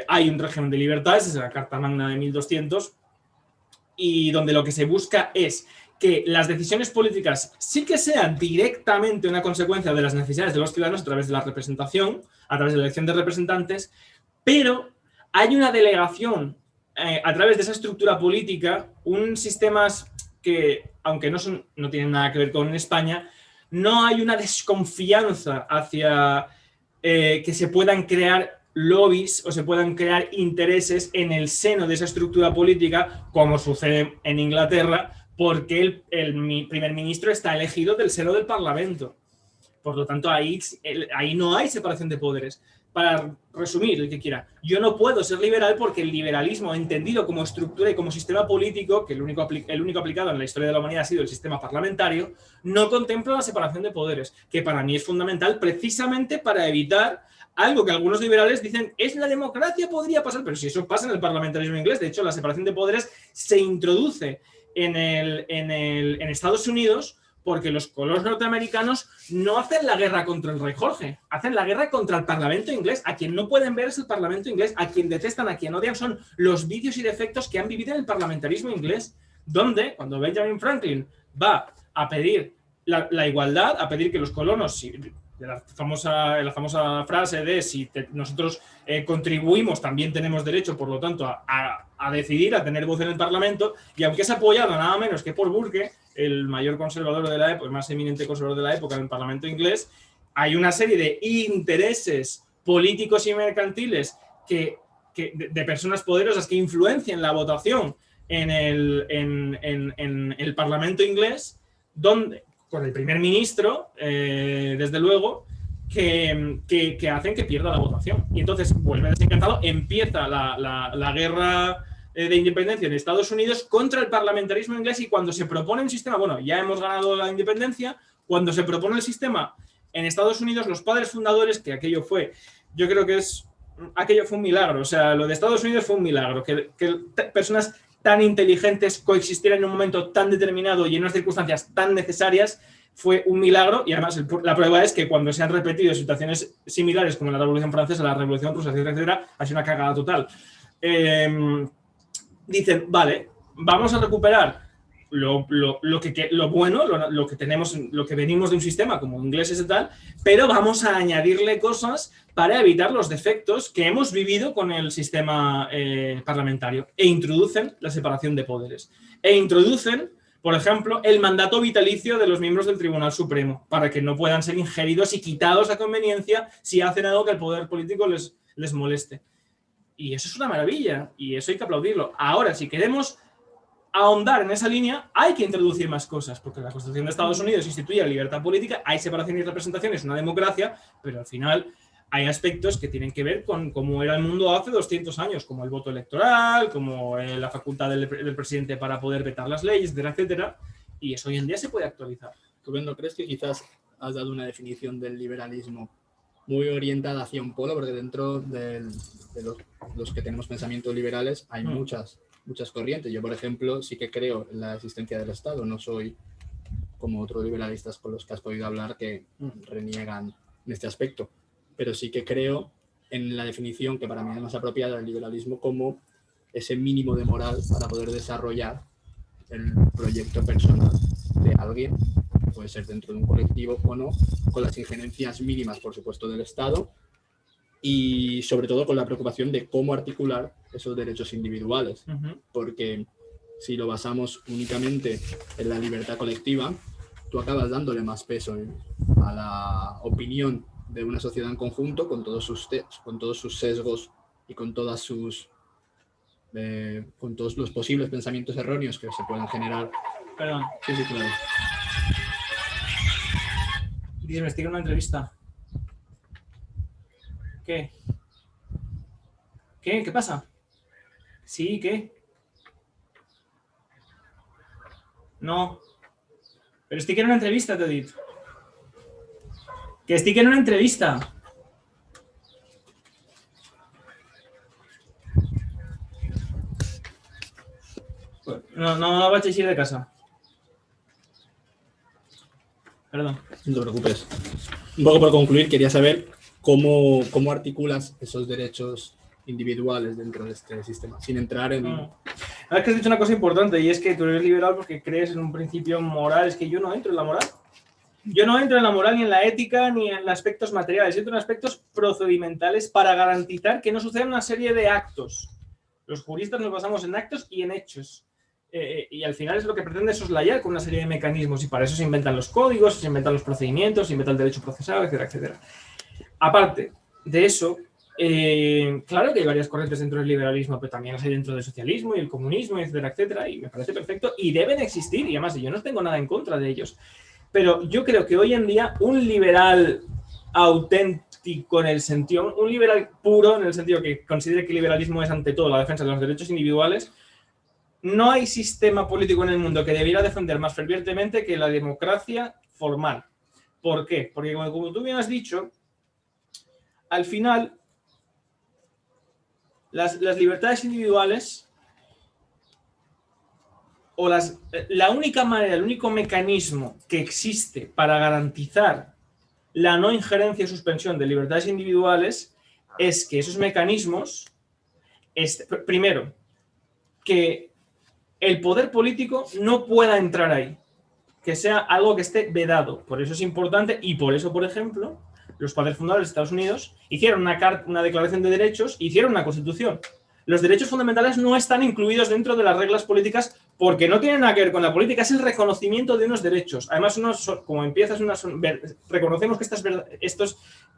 hay un régimen de libertades, desde la Carta Magna de 1200, y donde lo que se busca es que las decisiones políticas sí que sean directamente una consecuencia de las necesidades de los ciudadanos a través de la representación, a través de la elección de representantes, pero hay una delegación a través de esa estructura política, un sistema que, aunque no tienen nada que ver con España, no hay una desconfianza hacia que se puedan crear lobbies o se puedan crear intereses en el seno de esa estructura política, como sucede en Inglaterra, porque el primer ministro está elegido del seno del Parlamento. Por lo tanto, ahí no hay separación de poderes. Para resumir, el que quiera, yo no puedo ser liberal porque el liberalismo, entendido como estructura y como sistema político, que el único aplicado en la historia de la humanidad ha sido el sistema parlamentario, no contempla la separación de poderes, que para mí es fundamental precisamente para evitar algo que algunos liberales dicen es la democracia, podría pasar, pero si eso pasa en el parlamentarismo inglés. De hecho, la separación de poderes se introduce en Estados Unidos porque los colonos norteamericanos no hacen la guerra contra el rey Jorge, hacen la guerra contra el Parlamento inglés. A quien no pueden ver es el Parlamento inglés, a quien detestan, a quien odian son los vicios y defectos que han vivido en el parlamentarismo inglés, donde cuando Benjamin Franklin va a pedir la igualdad, a pedir que los colonos, la famosa frase de si nosotros contribuimos, también tenemos derecho, por lo tanto, a decidir, a tener voz en el Parlamento, y aunque es apoyado nada menos que por Burke, el mayor conservador de la época, el más eminente conservador de la época en el Parlamento inglés, hay una serie de intereses políticos y mercantiles de personas poderosas que influencian la votación en el Parlamento inglés, donde con el primer ministro, desde luego, que hacen que pierda la votación. Y entonces vuelve desencantado, empieza la guerra de independencia en Estados Unidos contra el parlamentarismo inglés, y cuando se propone un sistema, bueno, ya hemos ganado la independencia, cuando se propone el sistema en Estados Unidos, los padres fundadores, que aquello fue, yo creo que aquello fue un milagro, o sea, lo de Estados Unidos fue un milagro, que personas tan inteligentes coexistieran en un momento tan determinado y en unas circunstancias tan necesarias, fue un milagro. Y además la prueba es que cuando se han repetido situaciones similares como la Revolución Francesa, la Revolución Rusa, etcétera, ha sido una cagada total. Dicen, vale, vamos a recuperar lo bueno, lo que tenemos, lo que venimos de un sistema como ingleses y tal, pero vamos a añadirle cosas para evitar los defectos que hemos vivido con el sistema parlamentario, e introducen la separación de poderes, e introducen, por ejemplo, el mandato vitalicio de los miembros del Tribunal Supremo, para que no puedan ser ingeridos y quitados a conveniencia si hacen algo que el poder político les moleste. Y eso es una maravilla, y eso hay que aplaudirlo. Ahora, si queremos ahondar en esa línea, hay que introducir más cosas, porque la Constitución de Estados Unidos instituye la libertad política, hay separación y representación, es una democracia, pero al final hay aspectos que tienen que ver con cómo era el mundo hace 200 años, como el voto electoral, como la facultad del presidente para poder vetar las leyes, etcétera, etcétera, y eso hoy en día se puede actualizar. ¿Tú no crees que quizás has dado una definición del liberalismo muy orientada hacia un polo? Porque dentro de los que tenemos pensamientos liberales hay muchas corrientes. Yo, por ejemplo, sí que creo en la existencia del Estado. No soy como otros liberalistas con los que has podido hablar que reniegan en este aspecto. Pero sí que creo en la definición que para mí es más apropiada del liberalismo como ese mínimo de moral para poder desarrollar el proyecto personal de alguien, que puede ser dentro de un colectivo o no, con las injerencias mínimas, por supuesto, del Estado, y sobre todo con la preocupación de cómo articular esos derechos individuales, porque si lo basamos únicamente en la libertad colectiva, tú acabas dándole más peso a la opinión de una sociedad en conjunto, con todos sus sesgos y con todos los posibles pensamientos erróneos que se pueden generar. Perdón. Sí, claro. Dices, me estoy en una entrevista. ¿Qué? ¿Qué pasa? Sí, ¿qué? No. Pero estoy en una entrevista, te he dicho. Que estoy en una entrevista. No vaig a eixir de casa. Perdón. No te preocupes. Un poco por concluir, quería saber cómo articulas esos derechos individuales dentro de este sistema, sin entrar en... Es que has dicho una cosa importante, y es que tú eres liberal porque crees en un principio moral. Es que yo no entro en la moral. Yo no entro en la moral, ni en la ética, ni en aspectos materiales. Yo entro en aspectos procedimentales para garantizar que no sucedan una serie de actos. Los juristas nos basamos en actos y en hechos. Y al final es lo que pretende soslayar con una serie de mecanismos, y para eso se inventan los códigos, se inventan los procedimientos, se inventa el derecho procesal, etcétera, etcétera. Aparte de eso, claro que hay varias corrientes dentro del liberalismo, pero también las hay dentro del socialismo y el comunismo, etcétera, etcétera, y me parece perfecto, y deben existir, y además yo no tengo nada en contra de ellos. Pero yo creo que hoy en día un liberal auténtico en el sentido, un liberal puro en el sentido que considere que el liberalismo es ante todo la defensa de los derechos individuales, no hay sistema político en el mundo que debiera defender más fervientemente que la democracia formal. ¿Por qué? Porque como tú bien has dicho, al final las libertades individuales o la única manera, el único mecanismo que existe para garantizar la no injerencia y suspensión de libertades individuales es que esos mecanismos, primero, que el poder político no pueda entrar ahí. que sea algo que esté vedado. Por eso es importante y por eso, por ejemplo, los padres fundadores de Estados Unidos hicieron una declaración de derechos, hicieron una constitución. Los derechos fundamentales no están incluidos dentro de las reglas políticas porque no tienen nada que ver con la política, es el reconocimiento de unos derechos. Además, como empiezas, reconocemos que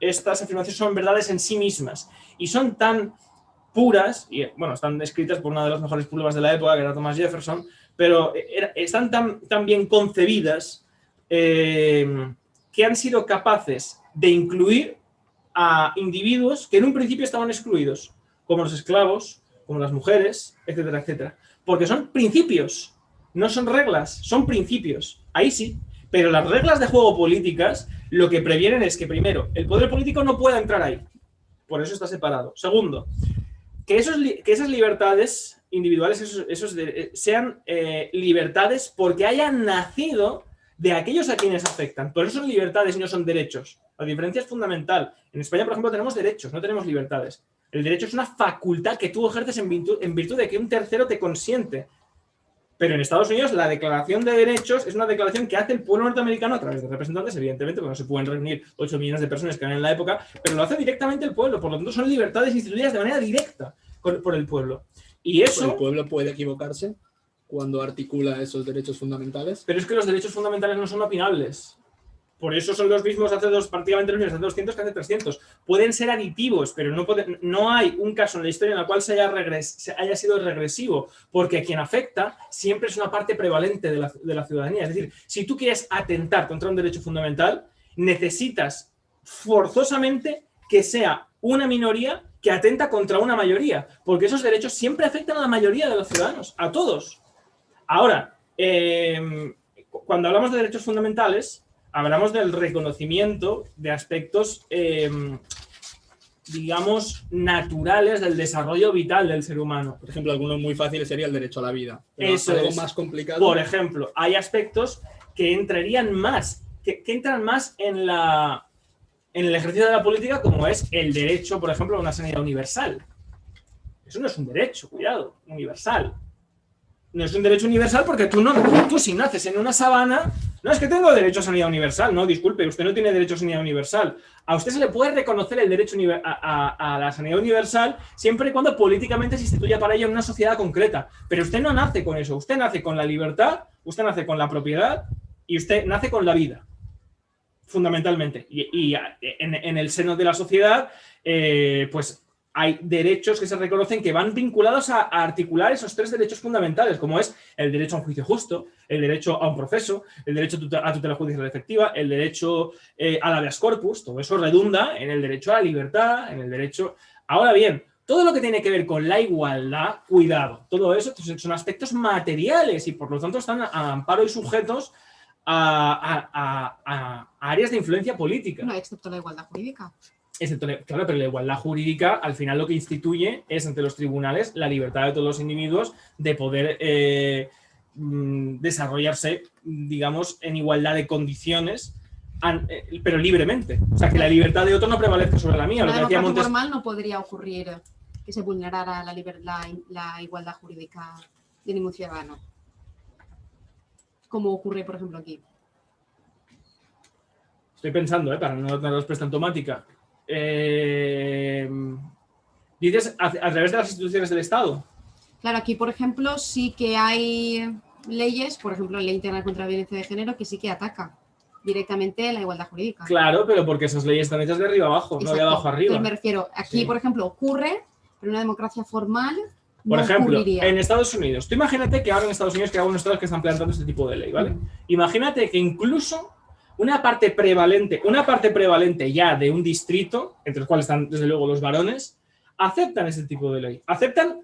estas afirmaciones son verdades en sí mismas y son tan puras, y bueno, están escritas por una de las mejores plumas de la época, que era Thomas Jefferson, pero están tan bien concebidas que han sido capaces de incluir a individuos que en un principio estaban excluidos, como los esclavos, como las mujeres, etcétera, etcétera. Porque son principios, no son reglas, son principios. Ahí sí. Pero las reglas de juego políticas lo que previenen es que, primero, el poder político no pueda entrar ahí. Por eso está separado. Segundo, que esas libertades individuales sean libertades porque hayan nacido de aquellos a quienes afectan. Por eso son libertades y no son derechos. La diferencia es fundamental. En España, por ejemplo, tenemos derechos, no tenemos libertades. El derecho es una facultad que tú ejerces en virtud de que un tercero te consiente. Pero en Estados Unidos la declaración de derechos es una declaración que hace el pueblo norteamericano a través de representantes, evidentemente, porque no se pueden reunir 8 millones de personas que eran en la época, pero lo hace directamente el pueblo. Por lo tanto, son libertades instituidas de manera directa por el pueblo. Y eso... El pueblo puede equivocarse cuando articula esos derechos fundamentales. Pero es que los derechos fundamentales no son opinables. Por eso son los mismos prácticamente los mismos hace 200 que hace 300. Pueden ser aditivos, pero no hay un caso en la historia en el cual se haya sido regresivo, porque a quien afecta siempre es una parte prevalente de la ciudadanía. Es decir, si tú quieres atentar contra un derecho fundamental, necesitas forzosamente que sea una minoría que atenta contra una mayoría, porque esos derechos siempre afectan a la mayoría de los ciudadanos, a todos. Ahora, cuando hablamos de derechos fundamentales, hablamos del reconocimiento de aspectos, digamos, naturales del desarrollo vital del ser humano. Por ejemplo, alguno muy fácil sería el derecho a la vida. Eso algo es. Más complicado. Por ejemplo, hay aspectos que entrarían más, que entran más en el ejercicio de la política, como es el derecho, por ejemplo, a una sanidad universal. Eso no es un derecho, cuidado, universal. No es un derecho universal porque tú si naces en una sabana, no es que tengo derecho a sanidad universal, no, disculpe, usted no tiene derecho a sanidad universal. A usted se le puede reconocer el derecho a la sanidad universal siempre y cuando políticamente se instituya para ello en una sociedad concreta. Pero usted no nace con eso, usted nace con la libertad, usted nace con la propiedad y usted nace con la vida, fundamentalmente. Y en el seno de la sociedad, pues hay derechos que se reconocen que van vinculados a articular esos 3 derechos fundamentales, como es el derecho a un juicio justo, el derecho a un proceso, el derecho a tutela judicial efectiva, el derecho al habeas corpus. Todo eso redunda en el derecho a la libertad, en el derecho... Ahora bien, todo lo que tiene que ver con la igualdad, cuidado, todo eso son aspectos materiales y por lo tanto están a amparo y sujetos a áreas de influencia política. No, excepto la igualdad jurídica. Claro, pero la igualdad jurídica al final lo que instituye es ante los tribunales la libertad de todos los individuos de poder desarrollarse, digamos, en igualdad de condiciones, pero libremente. O sea, que la libertad de otro no prevalezca sobre la mía. La democracia formal no podría ocurrir que se vulnerara la igualdad jurídica de ningún ciudadano, como ocurre, por ejemplo, aquí. Estoy pensando, para no dar respuesta automática. Dices a través de las instituciones del Estado. Claro, aquí, por ejemplo, sí que hay leyes, por ejemplo, la Ley Integral contra la Violencia de Género, que sí que ataca directamente la igualdad jurídica. Claro, pero porque esas leyes están hechas de arriba abajo, exacto, no de abajo arriba. Entonces me refiero, aquí, sí, por ejemplo, ocurre, pero una democracia formal por ejemplo, ocurriría. En Estados Unidos, tú imagínate que ahora en Estados Unidos que hay algunos estados que están planteando este tipo de ley, ¿vale? Imagínate que incluso una parte prevalente ya de un distrito, entre los cuales están desde luego los varones, aceptan ese tipo de ley. Aceptan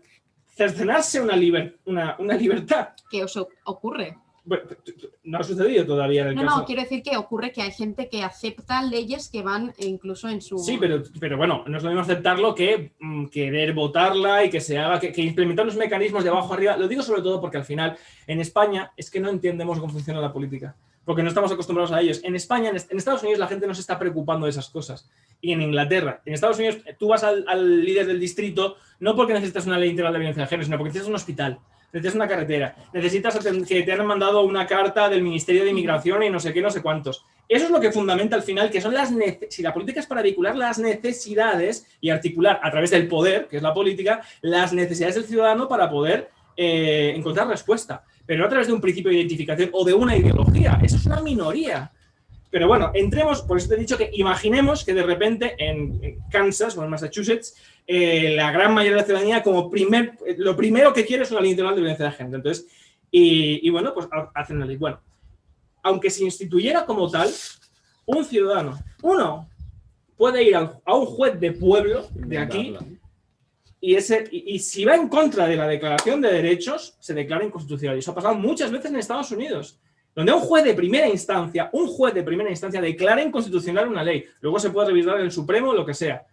cercenarse una libertad. ¿Qué os ocurre? Bueno, no ha sucedido todavía en el caso. No, quiero decir que ocurre que hay gente que acepta leyes que van incluso en su... Sí, pero bueno, no es lo mismo aceptarlo que querer votarla y que se haga, que implementar los mecanismos de abajo arriba. Lo digo sobre todo porque al final, en España, es que no entendemos cómo funciona la política, porque no estamos acostumbrados a ellos. En España, en Estados Unidos, la gente no se está preocupando de esas cosas. Y en Inglaterra, en Estados Unidos, tú vas al líder del distrito no porque necesitas una ley integral de violencia de género, sino porque necesitas un hospital. necesitas una carretera, necesitas que te han mandado una carta del Ministerio de Inmigración y no sé qué, no sé cuántos. Eso es lo que fundamenta al final, que son si la política es para vincular las necesidades y articular a través del poder, que es la política, las necesidades del ciudadano para poder encontrar respuesta, pero no a través de un principio de identificación o de una ideología. Eso es una minoría. Pero bueno, entremos, por eso te he dicho que imaginemos que de repente en Kansas o en Massachusetts la gran mayoría de la ciudadanía lo primero que quiere es una ley integral de violencia de género. Entonces, y bueno, pues hacen una ley. Bueno, aunque se instituyera como tal, un ciudadano, uno, puede ir a un juez de pueblo de aquí y si va en contra de la Declaración de Derechos, se declara inconstitucional. Y eso ha pasado muchas veces en Estados Unidos, donde un juez de primera instancia declara inconstitucional una ley. Luego se puede revisar en el Supremo o lo que sea.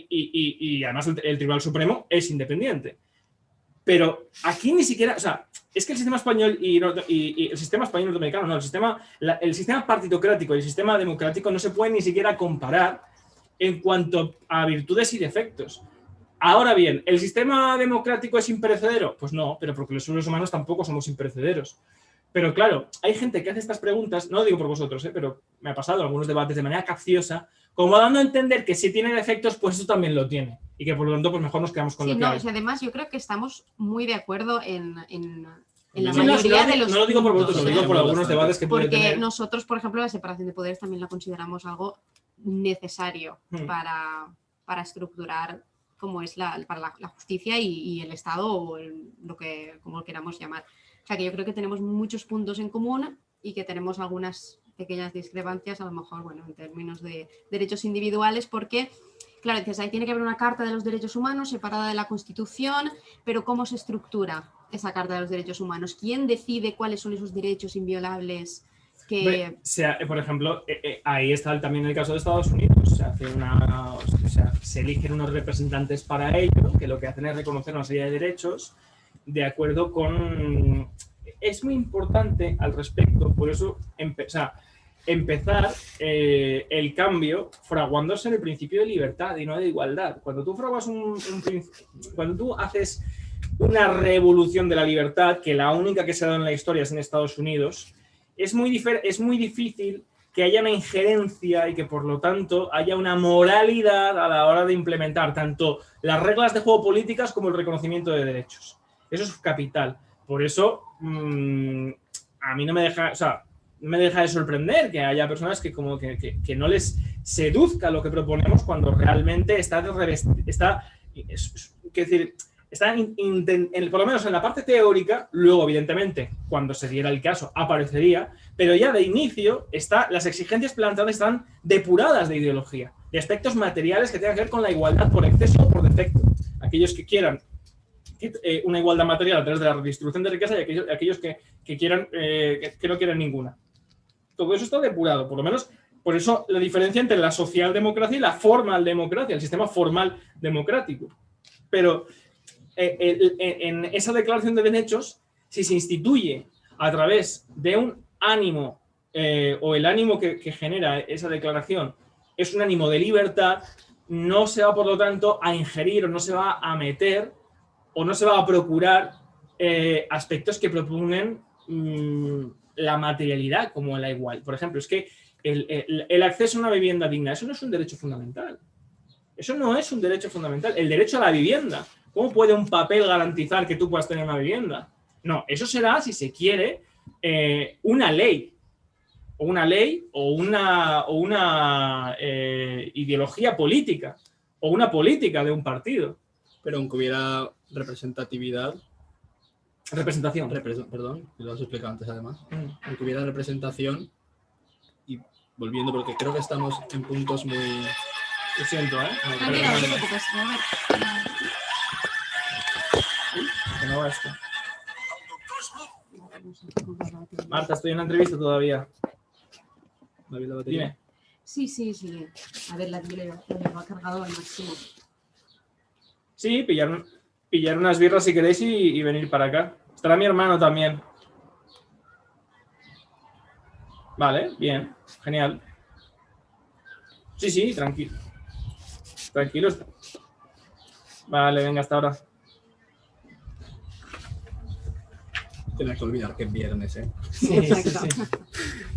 Y además el Tribunal Supremo es independiente. Pero aquí ni siquiera, o sea, es que el sistema español y el sistema español norteamericano, no, el sistema partitocrático y el sistema democrático no se pueden ni siquiera comparar en cuanto a virtudes y defectos. Ahora bien, ¿el sistema democrático es imperecedero? Pues no, pero porque los seres humanos tampoco somos imperecederos. Pero claro, hay gente que hace estas preguntas, no lo digo por vosotros, pero me ha pasado en algunos debates de manera capciosa, como dando a entender que si tiene defectos, pues eso también lo tiene. Y que por lo tanto, pues mejor nos quedamos con lo que hay. Y además yo creo que estamos muy de acuerdo en la mayoría de los... No lo digo por vosotros, lo digo por algunos debates que puede tener. Porque nosotros, por ejemplo, la separación de poderes también la consideramos algo necesario para estructurar cómo es para la justicia y el Estado o como lo queramos llamar. O sea que yo creo que tenemos muchos puntos en común y que tenemos algunas pequeñas discrepancias, a lo mejor, bueno, en términos de derechos individuales, porque, claro, dices, ahí tiene que haber una Carta de los Derechos Humanos separada de la Constitución, pero ¿cómo se estructura esa Carta de los Derechos Humanos? ¿Quién decide cuáles son esos derechos inviolables? Por ejemplo, ahí está también el caso de Estados Unidos. Se eligen unos representantes para ello, que lo que hacen es reconocer una serie de derechos de acuerdo con... Es muy importante al respecto, por eso empezar el cambio fraguándose en el principio de libertad y no de igualdad. Cuando tú fraguas cuando tú haces una revolución de la libertad, que la única que se ha dado en la historia es en Estados Unidos, es muy difícil que haya una injerencia y que por lo tanto haya una moralidad a la hora de implementar tanto las reglas de juego políticas como el reconocimiento de derechos. Eso es capital. Por eso a mí no me deja de sorprender que haya personas que como que no les seduzca lo que proponemos cuando realmente por lo menos en la parte teórica, luego evidentemente cuando se diera el caso aparecería, pero ya de inicio las exigencias planteadas están depuradas de ideología, de aspectos materiales que tengan que ver con la igualdad por exceso o por defecto. Aquellos que quieran una igualdad material a través de la redistribución de riqueza y aquellos que quieran que no quieran ninguna. Todo eso está depurado, por lo menos. Por eso la diferencia entre la socialdemocracia y la formal democracia, el sistema formal democrático. Pero en esa declaración de derechos, si se instituye a través de un ánimo o el ánimo que genera esa declaración es un ánimo de libertad, no se va por lo tanto a ingerir o no se va a meter o no se va a procurar aspectos que propugnen la materialidad como la igual. Por ejemplo, es que el acceso a una vivienda digna, eso no es un derecho fundamental. Eso no es un derecho fundamental. El derecho a la vivienda. ¿Cómo puede un papel garantizar que tú puedas tener una vivienda? No, eso será si se quiere una ley. O una ley o una ideología política. O una política de un partido. Pero aunque hubiera representatividad... Representación. Perdón, lo has explicado antes además. Aunque hubiera representación, y volviendo, porque creo que estamos en puntos muy... Lo siento, ¿eh? No, mira, no te preocupes. A ver. Que no va esto. Marta, estoy en una entrevista todavía. ¿No habéis la batería? Dime. Sí. A ver, la tele lo ha cargado al máximo. Sí, pillar unas birras si queréis y venir para acá. Estará mi hermano también. Vale, bien, genial. Sí, tranquilo. Tranquilos. Vale, venga, hasta ahora. Tienes que olvidar que es viernes, ¿eh? Sí, Exacto.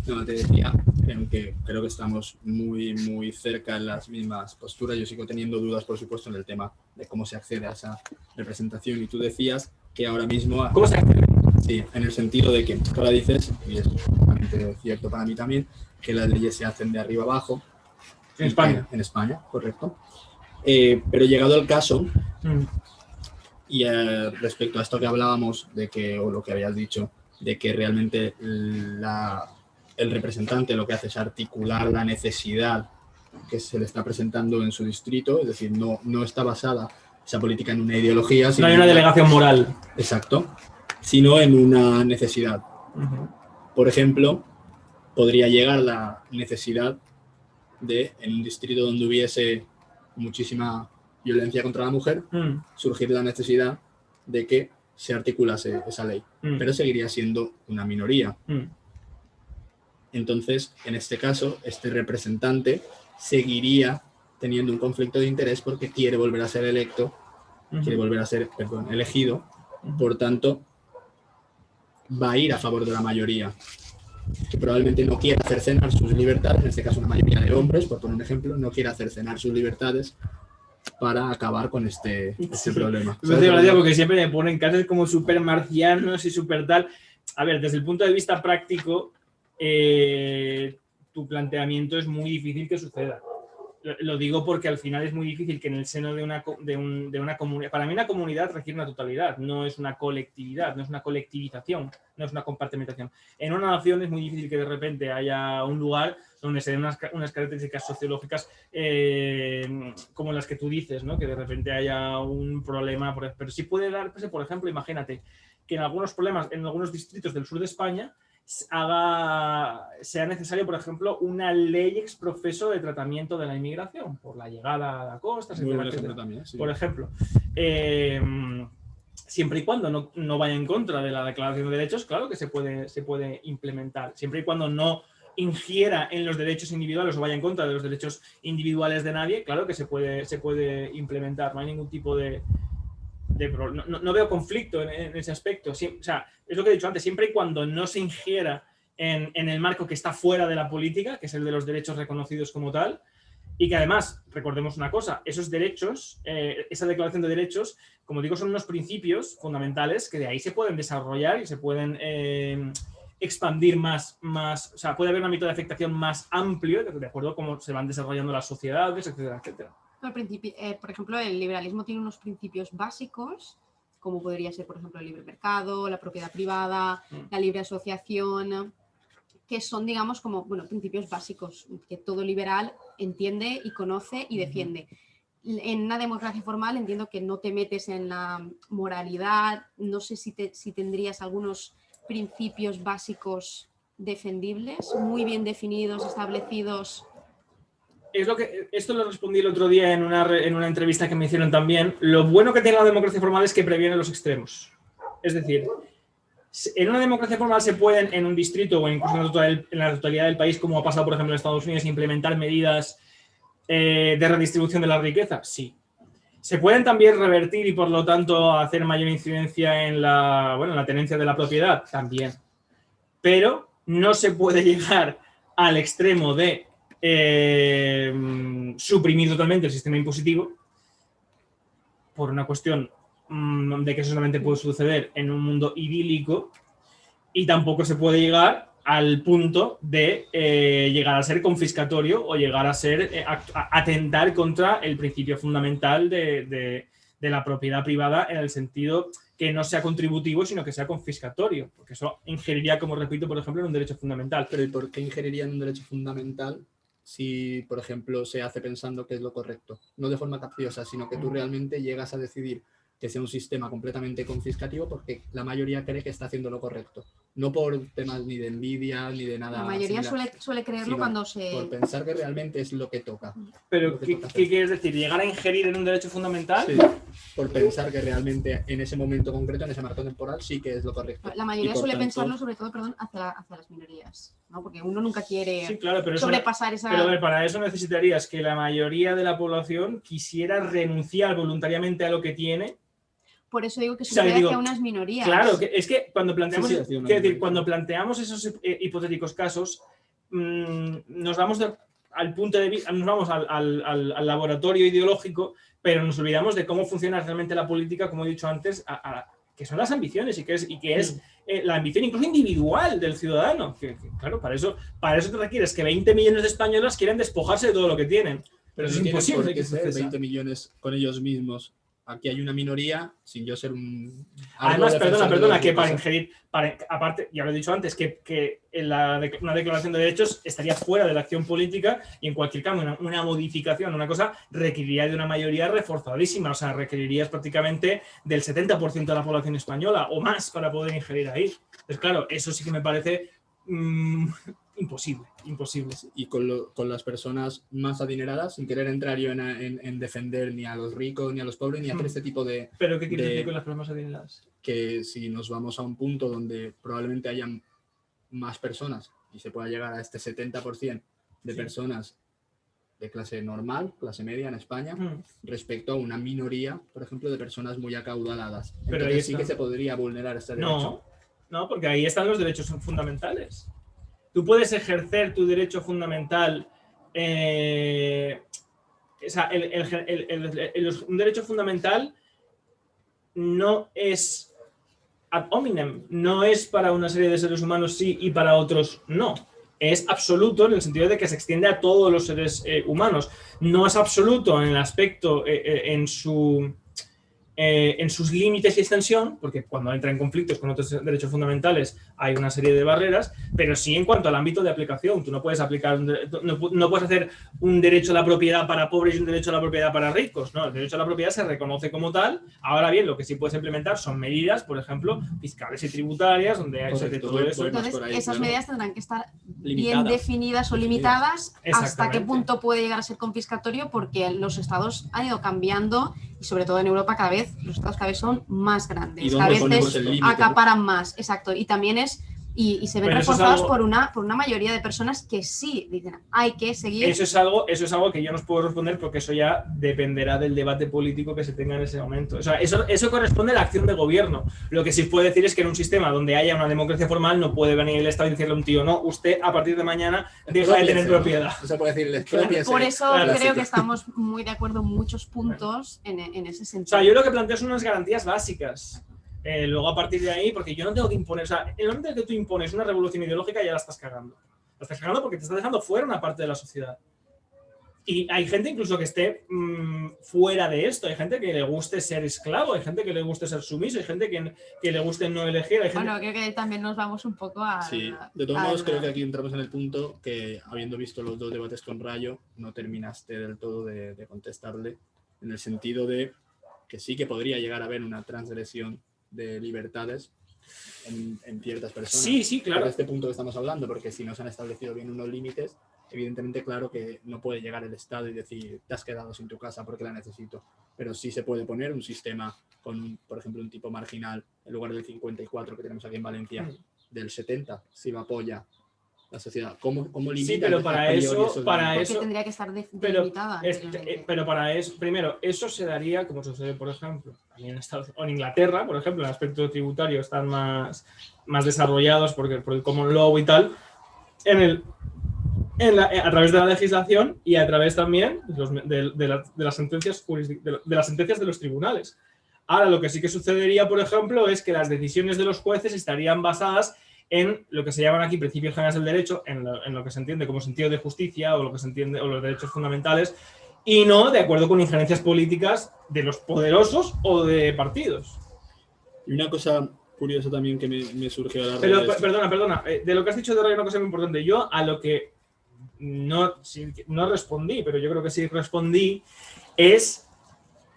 No, te decía, aunque creo que estamos muy cerca en las mismas posturas, yo sigo teniendo dudas, por supuesto, en el tema de cómo se accede a esa representación. Y tú decías que ahora mismo... ¿Cómo se accede? Sí, en el sentido de que tú ahora dices, y es totalmente cierto para mí también, que las leyes se hacen de arriba abajo. En España. En España, correcto. Pero llegado el caso, y respecto a esto que hablábamos, de que, o lo que habías dicho, de que realmente el representante lo que hace es articular la necesidad que se le está presentando en su distrito, es decir, no está basada esa política en una ideología. No hay una delegación moral. Exacto, sino en una necesidad. Por ejemplo, podría llegar la necesidad de, en un distrito donde hubiese muchísima violencia contra la mujer, surgir la necesidad de que se articulase esa ley, pero seguiría siendo una minoría. Entonces, en este caso, este representante seguiría teniendo un conflicto de interés porque quiere volver a ser electo, quiere volver a ser, elegido, por tanto, va a ir a favor de la mayoría, que probablemente no quiera cercenar sus libertades, en este caso una mayoría de hombres, por poner un ejemplo, no quiera cercenar sus libertades para acabar con este problema. Porque siempre me ponen casos como súper marcianos y súper tal. A ver, desde el punto de vista práctico, tu planteamiento es muy difícil que suceda. Lo digo porque al final es muy difícil que en el seno de una comunidad... Para mí una comunidad requiere una totalidad, no es una colectividad, no es una colectivización, no es una compartimentación. En una nación es muy difícil que de repente haya un lugar donde se den unas características sociológicas como las que tú dices, ¿no? Que de repente haya un problema. Pero sí puede darse, por ejemplo, imagínate que en algunos distritos del sur de España sea necesario, por ejemplo, una ley exprofeso de tratamiento de la inmigración por la llegada a la costa, también, sí. por ejemplo. Siempre y cuando no vaya en contra de la Declaración de Derechos, claro que se puede implementar. Siempre y cuando no ingiera en los derechos individuales o vaya en contra de los derechos individuales de nadie, claro que se puede implementar. No hay ningún tipo de no veo conflicto en ese aspecto. O sea, es lo que he dicho antes, siempre y cuando no se ingiera en el marco que está fuera de la política, que es el de los derechos reconocidos como tal, y que además, recordemos una cosa, esos derechos, esa declaración de derechos, como digo, son unos principios fundamentales que de ahí se pueden desarrollar y se pueden expandir más, o sea, puede haber un ámbito de afectación más amplio, de acuerdo a cómo se van desarrollando las sociedades, etcétera, etcétera. Por ejemplo, el liberalismo tiene unos principios básicos, como podría ser, por ejemplo, el libre mercado, la propiedad privada, la libre asociación, que son, digamos, como principios básicos que todo liberal entiende y conoce y defiende. En una democracia formal entiendo que no te metes en la moralidad, no sé si tendrías algunos principios básicos defendibles, muy bien definidos, establecidos. Esto lo respondí el otro día en una entrevista que me hicieron también. Lo bueno que tiene la democracia formal es que previene los extremos. Es decir, en una democracia formal se pueden, en un distrito o incluso en la totalidad del país, como ha pasado, por ejemplo, en Estados Unidos, implementar medidas de redistribución de la riqueza. Sí. Se pueden también revertir y, por lo tanto, hacer mayor incidencia en la tenencia de la propiedad. También. Pero no se puede llegar al extremo de suprimir totalmente el sistema impositivo por una cuestión de que eso solamente puede suceder en un mundo idílico, y tampoco se puede llegar al punto de llegar a ser confiscatorio o llegar a ser atentar contra el principio fundamental de la propiedad privada, en el sentido que no sea contributivo, sino que sea confiscatorio, porque eso ingeriría, como repito, por ejemplo, en un derecho fundamental. Pero ¿y por qué ingeriría en un derecho fundamental si, por ejemplo, se hace pensando que es lo correcto? No de forma capciosa, sino que tú realmente llegas a decidir que sea un sistema completamente confiscativo porque la mayoría cree que está haciendo lo correcto. No por temas ni de envidia ni de nada. La mayoría suele creerlo cuando por pensar que realmente es lo que toca. Pero, ¿qué quieres decir? ¿Llegar a ingerir en un derecho fundamental? Sí, por pensar que realmente en ese momento concreto, en ese marco temporal, sí que es lo correcto. La mayoría suele pensarlo, sobre todo, hacia las minorías, ¿no? Porque uno nunca quiere sobrepasar esa... Pero a ver, para eso necesitarías que la mayoría de la población quisiera renunciar voluntariamente a lo que tiene. por eso digo que O sea, sucede digo, hacia unas minorías. Claro, es que cuando planteamos, Sí, sí, quiero decir, cuando planteamos esos hipotéticos casos, nos vamos al punto de vista, nos vamos al laboratorio ideológico, pero nos olvidamos de cómo funciona realmente la política, como he dicho antes, que son las ambiciones y que es la ambición incluso individual del ciudadano. Claro, para eso te requieres que 20 millones de españoles quieran despojarse de todo lo que tienen. Pero no es tienen imposible por que qué ser suceda. 20 millones con ellos mismos. Aquí hay una minoría, sin yo ser un... Además, defensor perdona, de que los para derechos. ingerir, aparte, ya lo he dicho antes, que una declaración de derechos estaría fuera de la acción política y en cualquier caso una modificación, una cosa, requeriría de una mayoría reforzadísima, o sea, requerirías prácticamente del 70% de la población española o más para poder ingerir ahí. Entonces, claro, eso sí que me parece imposible. Y con las personas más adineradas, sin querer entrar yo en defender ni a los ricos ni a los pobres, ni hacer este tipo de... ¿Pero qué quieres decir con las personas adineradas? Que si nos vamos a un punto donde probablemente hayan más personas y se pueda llegar a este 70% de personas de clase normal, clase media en España, respecto a una minoría, por ejemplo, de personas muy acaudaladas. Pero Entonces sí que se podría vulnerar este derecho. No, porque ahí están los derechos fundamentales. Tú puedes ejercer tu derecho fundamental. O sea, un derecho fundamental no es ad hominem, no es para una serie de seres humanos sí y para otros no. Es absoluto en el sentido de que se extiende a todos los seres humanos. No es absoluto en el aspecto, en sus límites y extensión, porque cuando entra en conflictos con otros derechos fundamentales hay una serie de barreras, pero sí en cuanto al ámbito de aplicación. Tú no puedes aplicar, no puedes hacer un derecho a la propiedad para pobres y un derecho a la propiedad para ricos, ¿no? El derecho a la propiedad se reconoce como tal. Ahora bien, lo que sí puedes implementar son medidas, por ejemplo, fiscales y tributarias, donde hay sobre todo eso. Entonces, por ahí, esas claro. medidas tendrán que estar bien Limitadas. definidas o limitadas. ¿Hasta qué Exactamente. punto puede llegar a ser confiscatorio? Porque los estados han ido cambiando y sobre todo en Europa cada vez los estados cada vez son más ¿Y grandes, dónde a ponemos veces el límite? acaparan más, exacto, y también es y se ven Pero eso es reforzados algo- por una mayoría de personas que sí dicen hay que seguir. Eso es algo que yo no os puedo responder porque eso ya dependerá del debate político que se tenga en ese momento. O sea, eso corresponde a la acción de gobierno. Lo que sí puedo decir es que en un sistema donde haya una democracia formal no puede venir el Estado y decirle a un tío, no, usted a partir de mañana deja de tener propiedad. No se puede decir, Por eso Claro, creo que estamos muy de acuerdo en muchos puntos en ese O sentido. sea, yo lo que planteo son unas garantías básicas. Luego, a partir de ahí, porque yo no tengo que imponer, o sea, en el momento en que tú impones una revolución ideológica ya la estás cagando. La estás cagando porque te estás dejando fuera una parte de la sociedad. Y hay gente incluso que esté fuera de esto. Hay gente que le guste ser esclavo, hay gente que le guste ser sumiso, hay gente que le guste no elegir. Hay gente... Bueno, creo que también nos vamos un poco a... Sí, de todos modos creo que aquí entramos en el punto que, habiendo visto los dos debates con Rayo, no terminaste del todo de contestarle, en el sentido de que sí que podría llegar a haber una transgresión de libertades en ciertas personas. Sí, sí, claro. Por este punto que estamos hablando, porque si no se han establecido bien unos límites, evidentemente claro que no puede llegar el Estado y decir te has quedado sin tu casa porque la necesito, pero sí se puede poner un sistema con, por ejemplo, un tipo marginal en lugar del 54 que tenemos aquí en Valencia, del 70, si lo apoya la sociedad. ¿Cómo limita? Sí, pero para eso, Porque tendría que estar delimitada. pero para eso, primero, eso se daría, como sucede, por ejemplo, en Estados o en Inglaterra, por ejemplo, en el aspecto tributario están más desarrollados por el common law y tal, a través de la legislación y a través también de las sentencias de los tribunales. Ahora, lo que sí que sucedería, por ejemplo, es que las decisiones de los jueces estarían basadas en lo que se llaman aquí principios generales del derecho, en lo que se entiende como sentido de justicia o lo que se entiende o los derechos fundamentales, y no de acuerdo con injerencias políticas de los poderosos o de partidos. Y una cosa curiosa también que me surgió a la Pero, perdona, de lo que has dicho de Rayo, una cosa muy importante. Yo a lo que no respondí, pero yo creo que sí respondí, es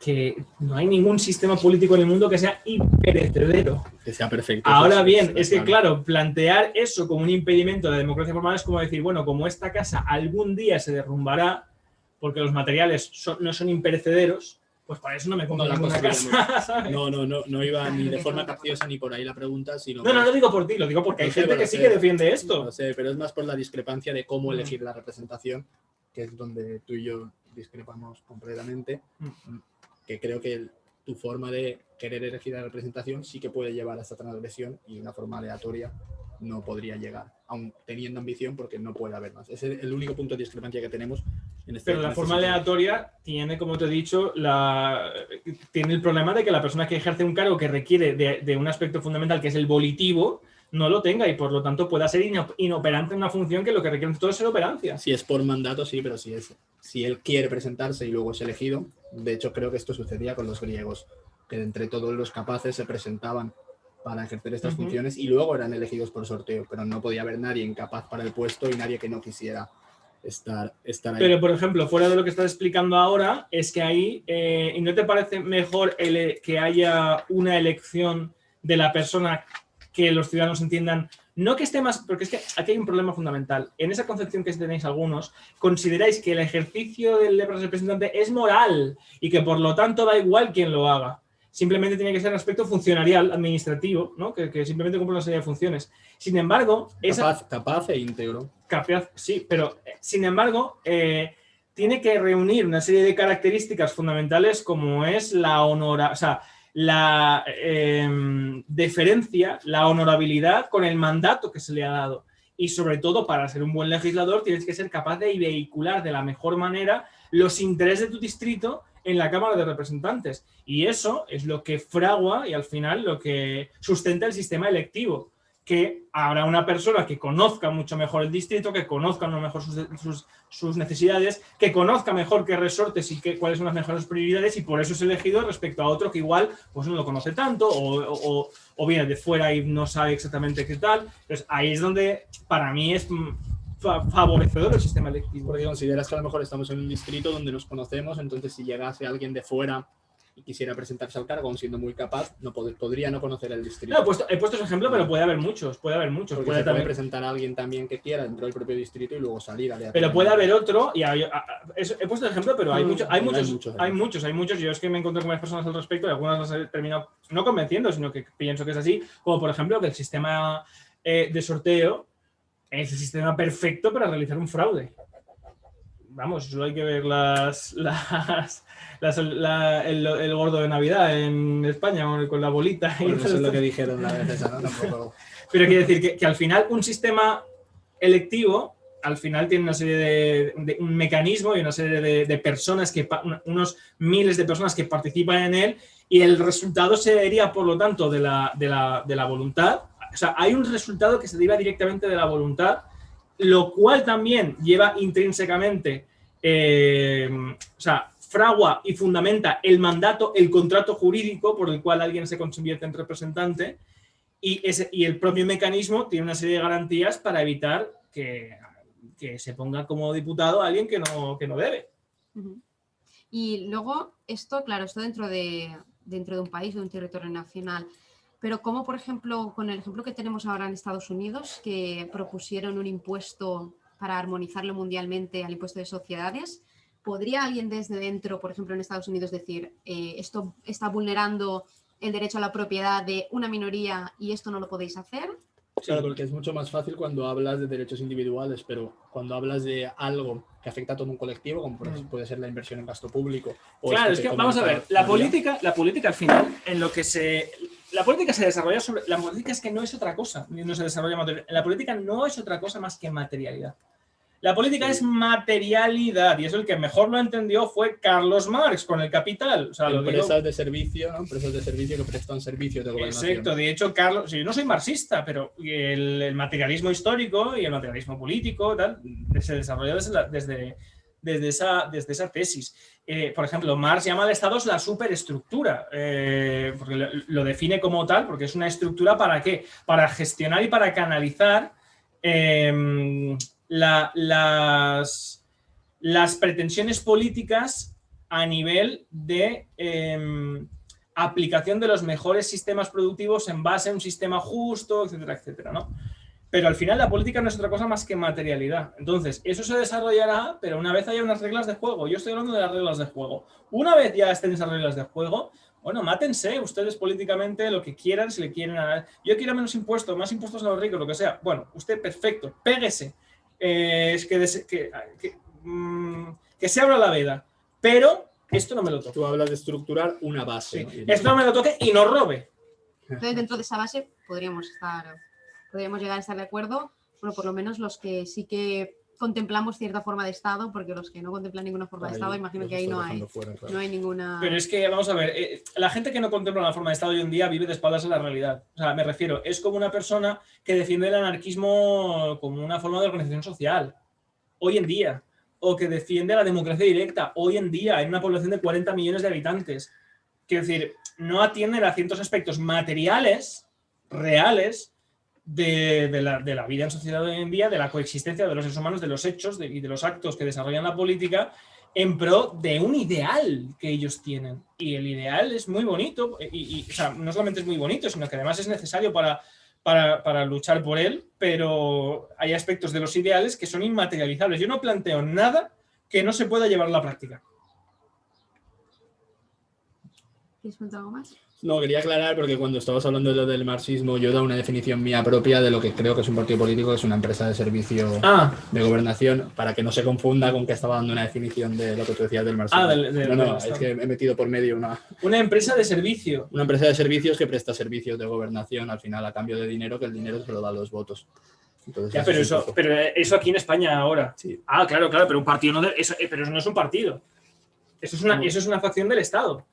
que no hay ningún sistema político en el mundo que sea imperecedero. Que sea perfecto. Ahora bien, es que claro, plantear eso como un impedimento de la democracia formal es como decir, bueno, como esta casa algún día se derrumbará porque los materiales no son imperecederos, pues para eso no me compro ninguna casa, ¿sabes? No iba ni de forma capciosa ni por ahí la pregunta, sino... No lo digo por ti, lo digo porque hay gente que sí que defiende esto. No sé, pero es más por la discrepancia de cómo elegir la representación, que es donde tú y yo discrepamos completamente, que creo que tu forma de querer elegir la representación sí que puede llevar a esta transgresión y de una forma aleatoria no podría llegar, aun teniendo ambición, porque no puede haber más. Ese es el único punto de discrepancia que tenemos en este. Pero la en este forma sentido. aleatoria tiene, como te he dicho, tiene el problema de que la persona que ejerce un cargo que requiere de un aspecto fundamental, que es el volitivo, no lo tenga y por lo tanto pueda ser inoperante en una función que lo que requiere todo es ser operancia. Si es por mandato, sí, pero si él quiere presentarse y luego es elegido, de hecho creo que esto sucedía con los griegos, que entre todos los capaces se presentaban para ejercer estas funciones y luego eran elegidos por sorteo, pero no podía haber nadie incapaz para el puesto y nadie que no quisiera estar ahí. Pero, por ejemplo, fuera de lo que estás explicando ahora, es que ahí, ¿y no te parece mejor que haya una elección de la persona que los ciudadanos entiendan? No que esté más, porque es que aquí hay un problema fundamental. En esa concepción que tenéis algunos, consideráis que el ejercicio del representante es moral y que por lo tanto da igual quién lo haga. Simplemente tiene que ser un aspecto funcionarial, administrativo, ¿no? Que simplemente cumple una serie de funciones. Sin embargo... Capaz e íntegro. Sí, pero sin embargo, tiene que reunir una serie de características fundamentales como es la deferencia, la honorabilidad con el mandato que se le ha dado. Y sobre todo, para ser un buen legislador, tienes que ser capaz de vehicular de la mejor manera los intereses de tu distrito en la Cámara de Representantes. Y eso es lo que fragua y al final lo que sustenta el sistema electivo. Que habrá una persona que conozca mucho mejor el distrito, que conozca mejor sus necesidades, que conozca mejor qué resortes y cuáles son las mejores prioridades y por eso es elegido respecto a otro que igual pues no lo conoce tanto o viene de fuera y no sabe exactamente qué tal. Entonces ahí es donde para mí es favorecedor el sistema electivo. Porque consideras que a lo mejor estamos en un distrito donde nos conocemos, entonces si llegase alguien de fuera y quisiera presentarse al cargo, aun siendo muy capaz, no podría no conocer el distrito. No, he puesto ese ejemplo, pero puede haber muchos. Porque puede puede presentar a alguien también que quiera dentro del propio distrito y luego salir a Pero puede haber otro, y he puesto el ejemplo, pero hay muchos. Yo es que me encontré con varias personas al respecto y algunas las he terminado no convenciendo, sino que pienso que es así, como por ejemplo que el sistema de sorteo es el sistema perfecto para realizar un fraude. Vamos, solo hay que ver el gordo de Navidad en España con la bolita. Bueno, eso es lo que dijeron la vez esa, ¿no? Tampoco... Pero quiere decir que al final un sistema electivo al final tiene una serie de un mecanismo y una serie de personas, unos miles de personas que participan en él y el resultado se deriva, por lo tanto, de la voluntad. O sea, hay un resultado que se deriva directamente de la voluntad, lo cual también lleva intrínsecamente, fragua y fundamenta el mandato, el contrato jurídico por el cual alguien se convierte en representante y el propio mecanismo tiene una serie de garantías para evitar que se ponga como diputado a alguien que no debe. Y luego, esto dentro de un país, de un territorio nacional. Pero como, por ejemplo, con el ejemplo que tenemos ahora en Estados Unidos, que propusieron un impuesto para armonizarlo mundialmente al impuesto de sociedades, ¿podría alguien desde dentro, por ejemplo, en Estados Unidos, decir esto está vulnerando el derecho a la propiedad de una minoría y esto no lo podéis hacer? Claro, porque es mucho más fácil cuando hablas de derechos individuales, pero cuando hablas de algo que afecta a todo un colectivo, como puede ser la inversión en gasto público. Claro, es que vamos a ver, la política al final, la política se desarrolla la política es que no es otra cosa, no se desarrolla material. La política no es otra cosa más que materialidad. La política es materialidad y eso el que mejor lo entendió fue Carlos Marx con el Capital. O sea, empresas de servicio, ¿no? Empresas de servicio que prestan servicios de gobernación. Exacto, de hecho, Carlos, yo no soy marxista, pero el materialismo histórico y el materialismo político se desarrolló desde esa tesis. Por ejemplo, Marx llama al Estado la superestructura, porque lo define como tal, porque es una estructura ¿para qué? Para gestionar y para canalizar las pretensiones políticas a nivel de aplicación de los mejores sistemas productivos en base a un sistema justo, etcétera, etcétera, ¿no? Pero al final la política no es otra cosa más que materialidad. Entonces, eso se desarrollará, pero una vez haya unas reglas de juego. Yo estoy hablando de las reglas de juego. Una vez ya estén esas reglas de juego, bueno, mátense ustedes políticamente lo que quieran, si le quieren... Yo quiero menos impuestos, más impuestos a los ricos, lo que sea. Bueno, usted perfecto, péguese. Es que se abra la veda. Pero esto no me lo toque. Tú hablas de estructurar una base. Sí. ¿No? Esto no me lo toque y no robe. Entonces, dentro de esa base podríamos llegar a estar de acuerdo, bueno, por lo menos los que sí que contemplamos cierta forma de Estado, porque los que no contemplan ninguna forma de Estado, imagino que ahí no hay ninguna... Pero es que, vamos a ver, la gente que no contempla una forma de Estado hoy en día vive de espaldas a la realidad. O sea, me refiero, es como una persona que defiende el anarquismo como una forma de organización social, hoy en día, o que defiende la democracia directa, hoy en día, en una población de 40 millones de habitantes. Quiero decir, no atienden a ciertos aspectos materiales, reales, de la vida en sociedad hoy en día, de la coexistencia de los seres humanos, de los hechos y de los actos que desarrollan la política en pro de un ideal que ellos tienen. Y el ideal es muy bonito, o sea, no solamente es muy bonito, sino que además es necesario para luchar por él, pero hay aspectos de los ideales que son inmaterializables. Yo no planteo nada que no se pueda llevar a la práctica. ¿Quieres contar algo más? No, quería aclarar porque cuando estabas hablando de lo del marxismo, yo he dado una definición mía propia de lo que creo que es un partido político, que es una empresa de servicio de gobernación, para que no se confunda con que estaba dando una definición de lo que tú decías del marxismo. No, es que he metido por medio una empresa de servicio. Una empresa de servicios que presta servicios de gobernación al final a cambio de dinero, que el dinero se lo da los votos. Entonces, ya, pero eso aquí en España ahora. Sí. Ah, claro, pero un partido no pero eso no es un partido. Eso es una facción del Estado.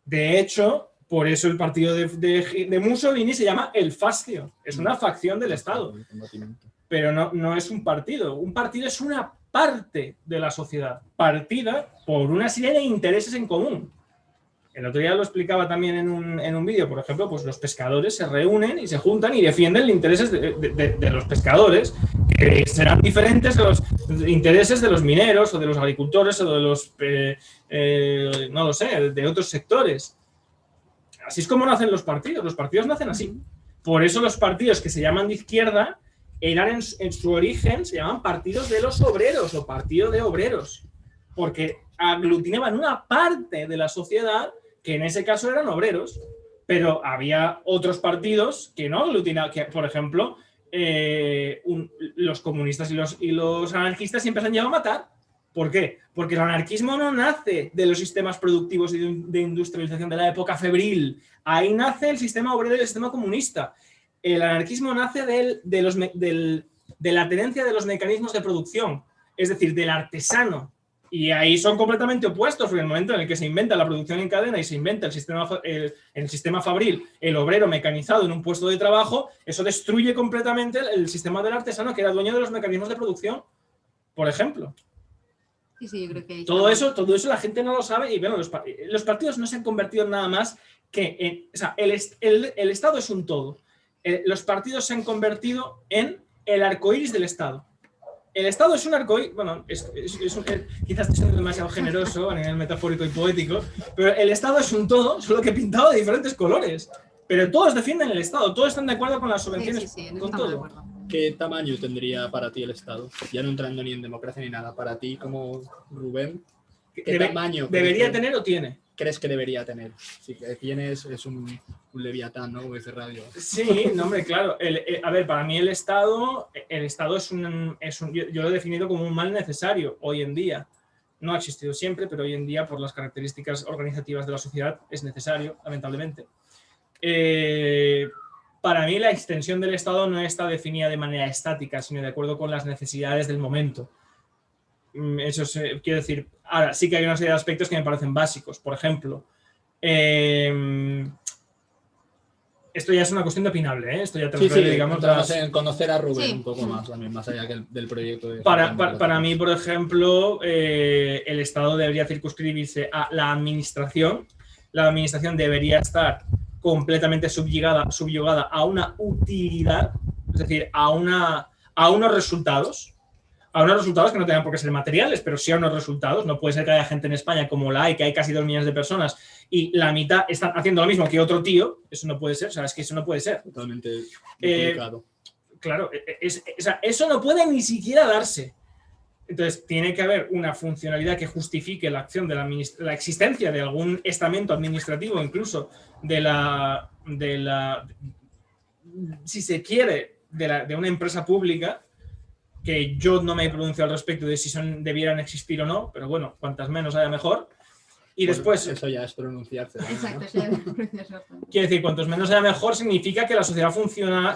De hecho, por eso el partido de Mussolini se llama el Fascio. Es una facción del Estado. Pero no es un partido. Un partido es una parte de la sociedad, partida por una serie de intereses en común. El otro día lo explicaba también en un vídeo. Por ejemplo, pues los pescadores se reúnen y se juntan y defienden los intereses de los pescadores, que serán diferentes de los intereses de los mineros o de los agricultores o de los, no lo sé, de otros sectores. Así es como nacen los partidos nacen así. Por eso los partidos que se llaman de izquierda eran en su origen, se llaman partidos de los obreros o partido de obreros, porque aglutinaban una parte de la sociedad que en ese caso eran obreros, pero había otros partidos que no aglutinaban, que por ejemplo los comunistas y los anarquistas siempre se han llevado a matar. ¿Por qué? Porque el anarquismo no nace de los sistemas productivos y de industrialización de la época febril. Ahí nace el sistema obrero y el sistema comunista. El anarquismo nace de la tenencia de los mecanismos de producción, es decir, del artesano. Y ahí son completamente opuestos, porque en el momento en el que se inventa la producción en cadena y se inventa el sistema fabril, el obrero mecanizado en un puesto de trabajo, eso destruye completamente el sistema del artesano, que era dueño de los mecanismos de producción, por ejemplo. Sí, yo creo que todo eso la gente no lo sabe y bueno, los partidos no se han convertido en nada más que o sea, el Estado es un todo. Los partidos se han convertido en el arcoíris del Estado. El Estado es un arcoíris, bueno, quizás estoy siendo demasiado generoso a nivel metafórico y poético, pero el Estado es un todo, solo que pintado de diferentes colores. Pero todos defienden el Estado, todos están de acuerdo con las subvenciones, con todo. ¿Qué tamaño tendría para ti el Estado? Ya no entrando ni en democracia ni nada. Para ti, como Rubén, ¿qué tamaño debería tener o tiene? ¿Crees que debería tener? Si tienes, es un leviatán, ¿no? Como dice Radio. Sí, no, hombre, claro. A ver, para mí el Estado yo lo he definido como un mal necesario hoy en día. No ha existido siempre, pero hoy en día, por las características organizativas de la sociedad, es necesario, lamentablemente. Para mí la extensión del Estado no está definida de manera estática, sino de acuerdo con las necesidades del momento. Eso quiero decir, ahora sí que hay una serie de aspectos que me parecen básicos. Por ejemplo, esto ya es una cuestión de opinable, ¿eh? Esto ya digamos, en conocer a Rubén un poco más, también, más allá que del proyecto. Para mí, por ejemplo, el Estado debería circunscribirse a la administración. La administración debería estar completamente subyugada a una utilidad, es decir, a unos resultados. A unos resultados que no tengan por qué ser materiales, pero sí a unos resultados. No puede ser que haya gente en España como la hay, que hay casi 2 millones de personas y la mitad están haciendo lo mismo que otro tío. Eso no puede ser, o sea, es que eso no puede ser. Totalmente complicado. Claro, o sea, eso no puede ni siquiera darse. Entonces, tiene que haber una funcionalidad que justifique la acción de la existencia de algún estamento administrativo, incluso si se quiere, de una empresa pública, que yo no me he pronunciado al respecto de si debieran existir o no, pero bueno, cuantas menos haya mejor. Y después, eso ya es pronunciarse, ¿no? Exacto, sí, quiere decir, cuantos menos haya mejor, significa que la sociedad funciona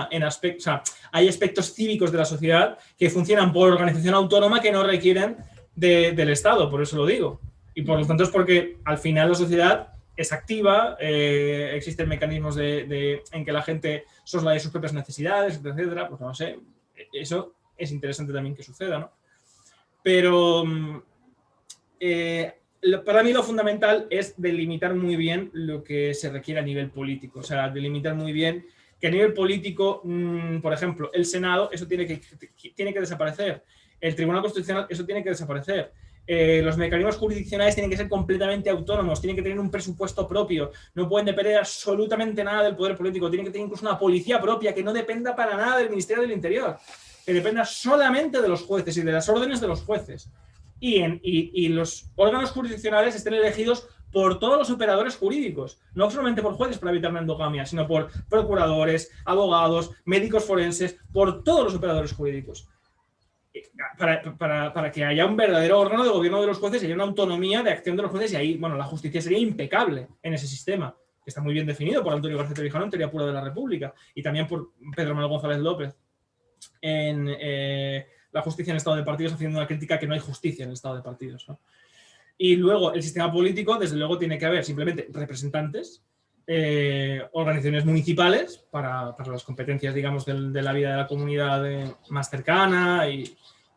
en aspectos, o sea, hay aspectos cívicos de la sociedad que funcionan por organización autónoma que no requieren del Estado, por eso lo digo. Y por lo tanto es porque al final la sociedad es activa, existen mecanismos en que la gente soslaye sus propias necesidades, etcétera, pues no sé, eso es interesante también que suceda, ¿no? Pero para mí lo fundamental es delimitar muy bien lo que se requiere a nivel político, o sea, delimitar muy bien que a nivel político, por ejemplo, el Senado, eso tiene que desaparecer, el Tribunal Constitucional, eso tiene que desaparecer. Los mecanismos jurisdiccionales tienen que ser completamente autónomos, tienen que tener un presupuesto propio, no pueden depender absolutamente nada del poder político, tienen que tener incluso una policía propia que no dependa para nada del Ministerio del Interior, que dependa solamente de los jueces y de las órdenes de los jueces. Y los órganos jurisdiccionales estén elegidos por todos los operadores jurídicos, no solamente por jueces para evitar la endogamia, sino por procuradores, abogados, médicos forenses, por todos los operadores jurídicos. Para que haya un verdadero órgano de gobierno de los jueces y haya una autonomía de acción de los jueces, y ahí, bueno, la justicia sería impecable en ese sistema, que está muy bien definido por Antonio García Trevijano en Teoría Pura de la República, y también por Pedro Manuel González López en La justicia en el estado de partidos, haciendo una crítica que no hay justicia en el estado de partidos, ¿no? Y luego el sistema político, desde luego, tiene que haber simplemente representantes, organizaciones municipales para las competencias, digamos, de la vida de la comunidad más cercana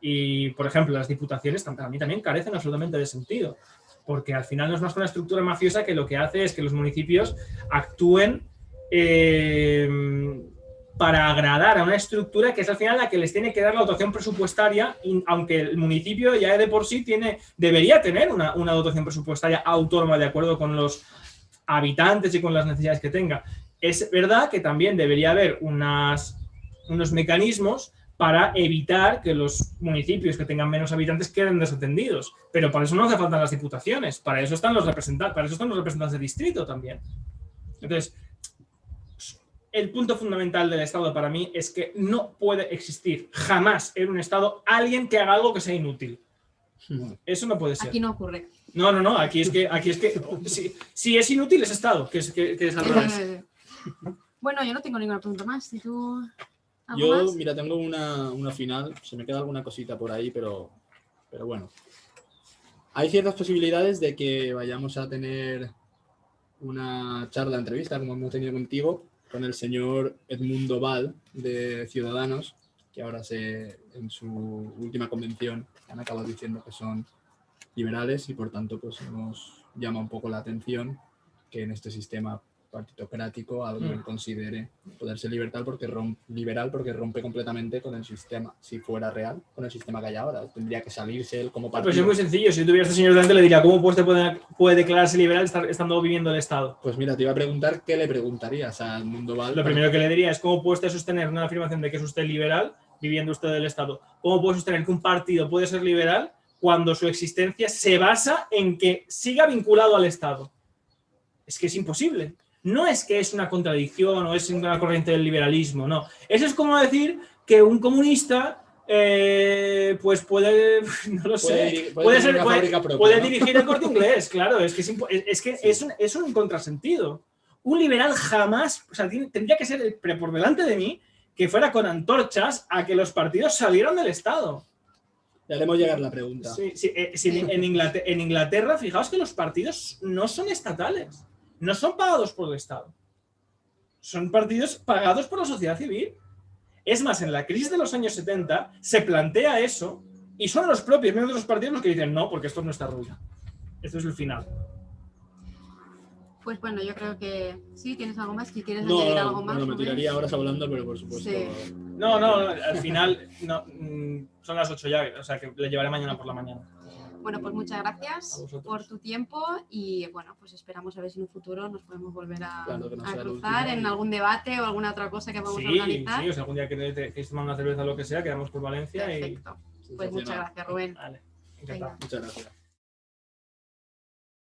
y, por ejemplo, las diputaciones para mí también carecen absolutamente de sentido, porque al final no es más que una estructura mafiosa que lo que hace es que los municipios actúen para agradar a una estructura que es al final la que les tiene que dar la dotación presupuestaria, aunque el municipio ya de por sí debería tener una dotación presupuestaria autónoma de acuerdo con los habitantes y con las necesidades que tenga. Es verdad que también debería haber unos mecanismos para evitar que los municipios que tengan menos habitantes queden desatendidos, pero para eso no hace falta las diputaciones, para eso están los representantes de distrito también. Entonces, el punto fundamental del Estado para mí es que no puede existir jamás en un Estado alguien que haga algo que sea inútil. Eso no puede ser. Aquí no ocurre. No, aquí es que si es inútil es Estado, que es al revés. Bueno, yo no tengo ninguna pregunta más. ¿Y tú? ¿Algo Yo, más? mira, tengo una final, se me queda alguna cosita por ahí, pero bueno. Hay ciertas posibilidades de que vayamos a tener una charla, entrevista, como hemos tenido contigo, con el señor Edmundo Val, de Ciudadanos, que ahora en su última convención han acabado diciendo que son liberales y por tanto pues nos llama un poco la atención que en este sistema partitocrático alguien considere poder ser liberal porque rompe completamente con el sistema, si fuera real, con el sistema que hay ahora. Tendría que salirse él como partido. Pues es muy sencillo, si tuviera este señor delante le diría, ¿cómo puede declararse liberal estando viviendo el Estado? Pues mira, te iba a preguntar, ¿qué le preguntarías a Edmundo Val? Lo primero que le diría es, ¿cómo puede usted sostener una afirmación de que es usted liberal viviendo usted del Estado? ¿Cómo puede sostener que un partido puede ser liberal cuando su existencia se basa en que siga vinculado al Estado? Es que es imposible. No es que es una contradicción o es una corriente del liberalismo, no. Eso es como decir que un comunista pues puede, no lo sé, puede dirigir el Corte Inglés, claro, es que es un contrasentido. Un liberal jamás, o sea, tendría que ser por delante de mí que fuera con antorchas a que los partidos salieran del Estado. Le haremos llegar la pregunta. Sí, en Inglaterra, fijaos que los partidos no son estatales. No son pagados por el Estado. Son partidos pagados por la sociedad civil. Es más, en la crisis de los años 70 se plantea eso y son los propios miembros de los partidos los que dicen no, porque esto es nuestra ruina. Esto es el final. Pues bueno, yo creo que sí, ¿tienes algo más? Si quieres añadir algo más. No, me tiraría horas hablando, pero por supuesto. Sí. No, al final son las 8 ya, o sea que le llevaré mañana por la mañana. Bueno, pues muchas gracias por tu tiempo y bueno, pues esperamos a ver si en un futuro nos podemos volver a cruzar en algún debate o alguna otra cosa que vamos a organizar. Sí, o sea, algún día que tomar una cerveza o lo que sea, quedamos por Valencia. Perfecto. Pues muchas gracias, Rubén. Vale, Venga. Muchas gracias.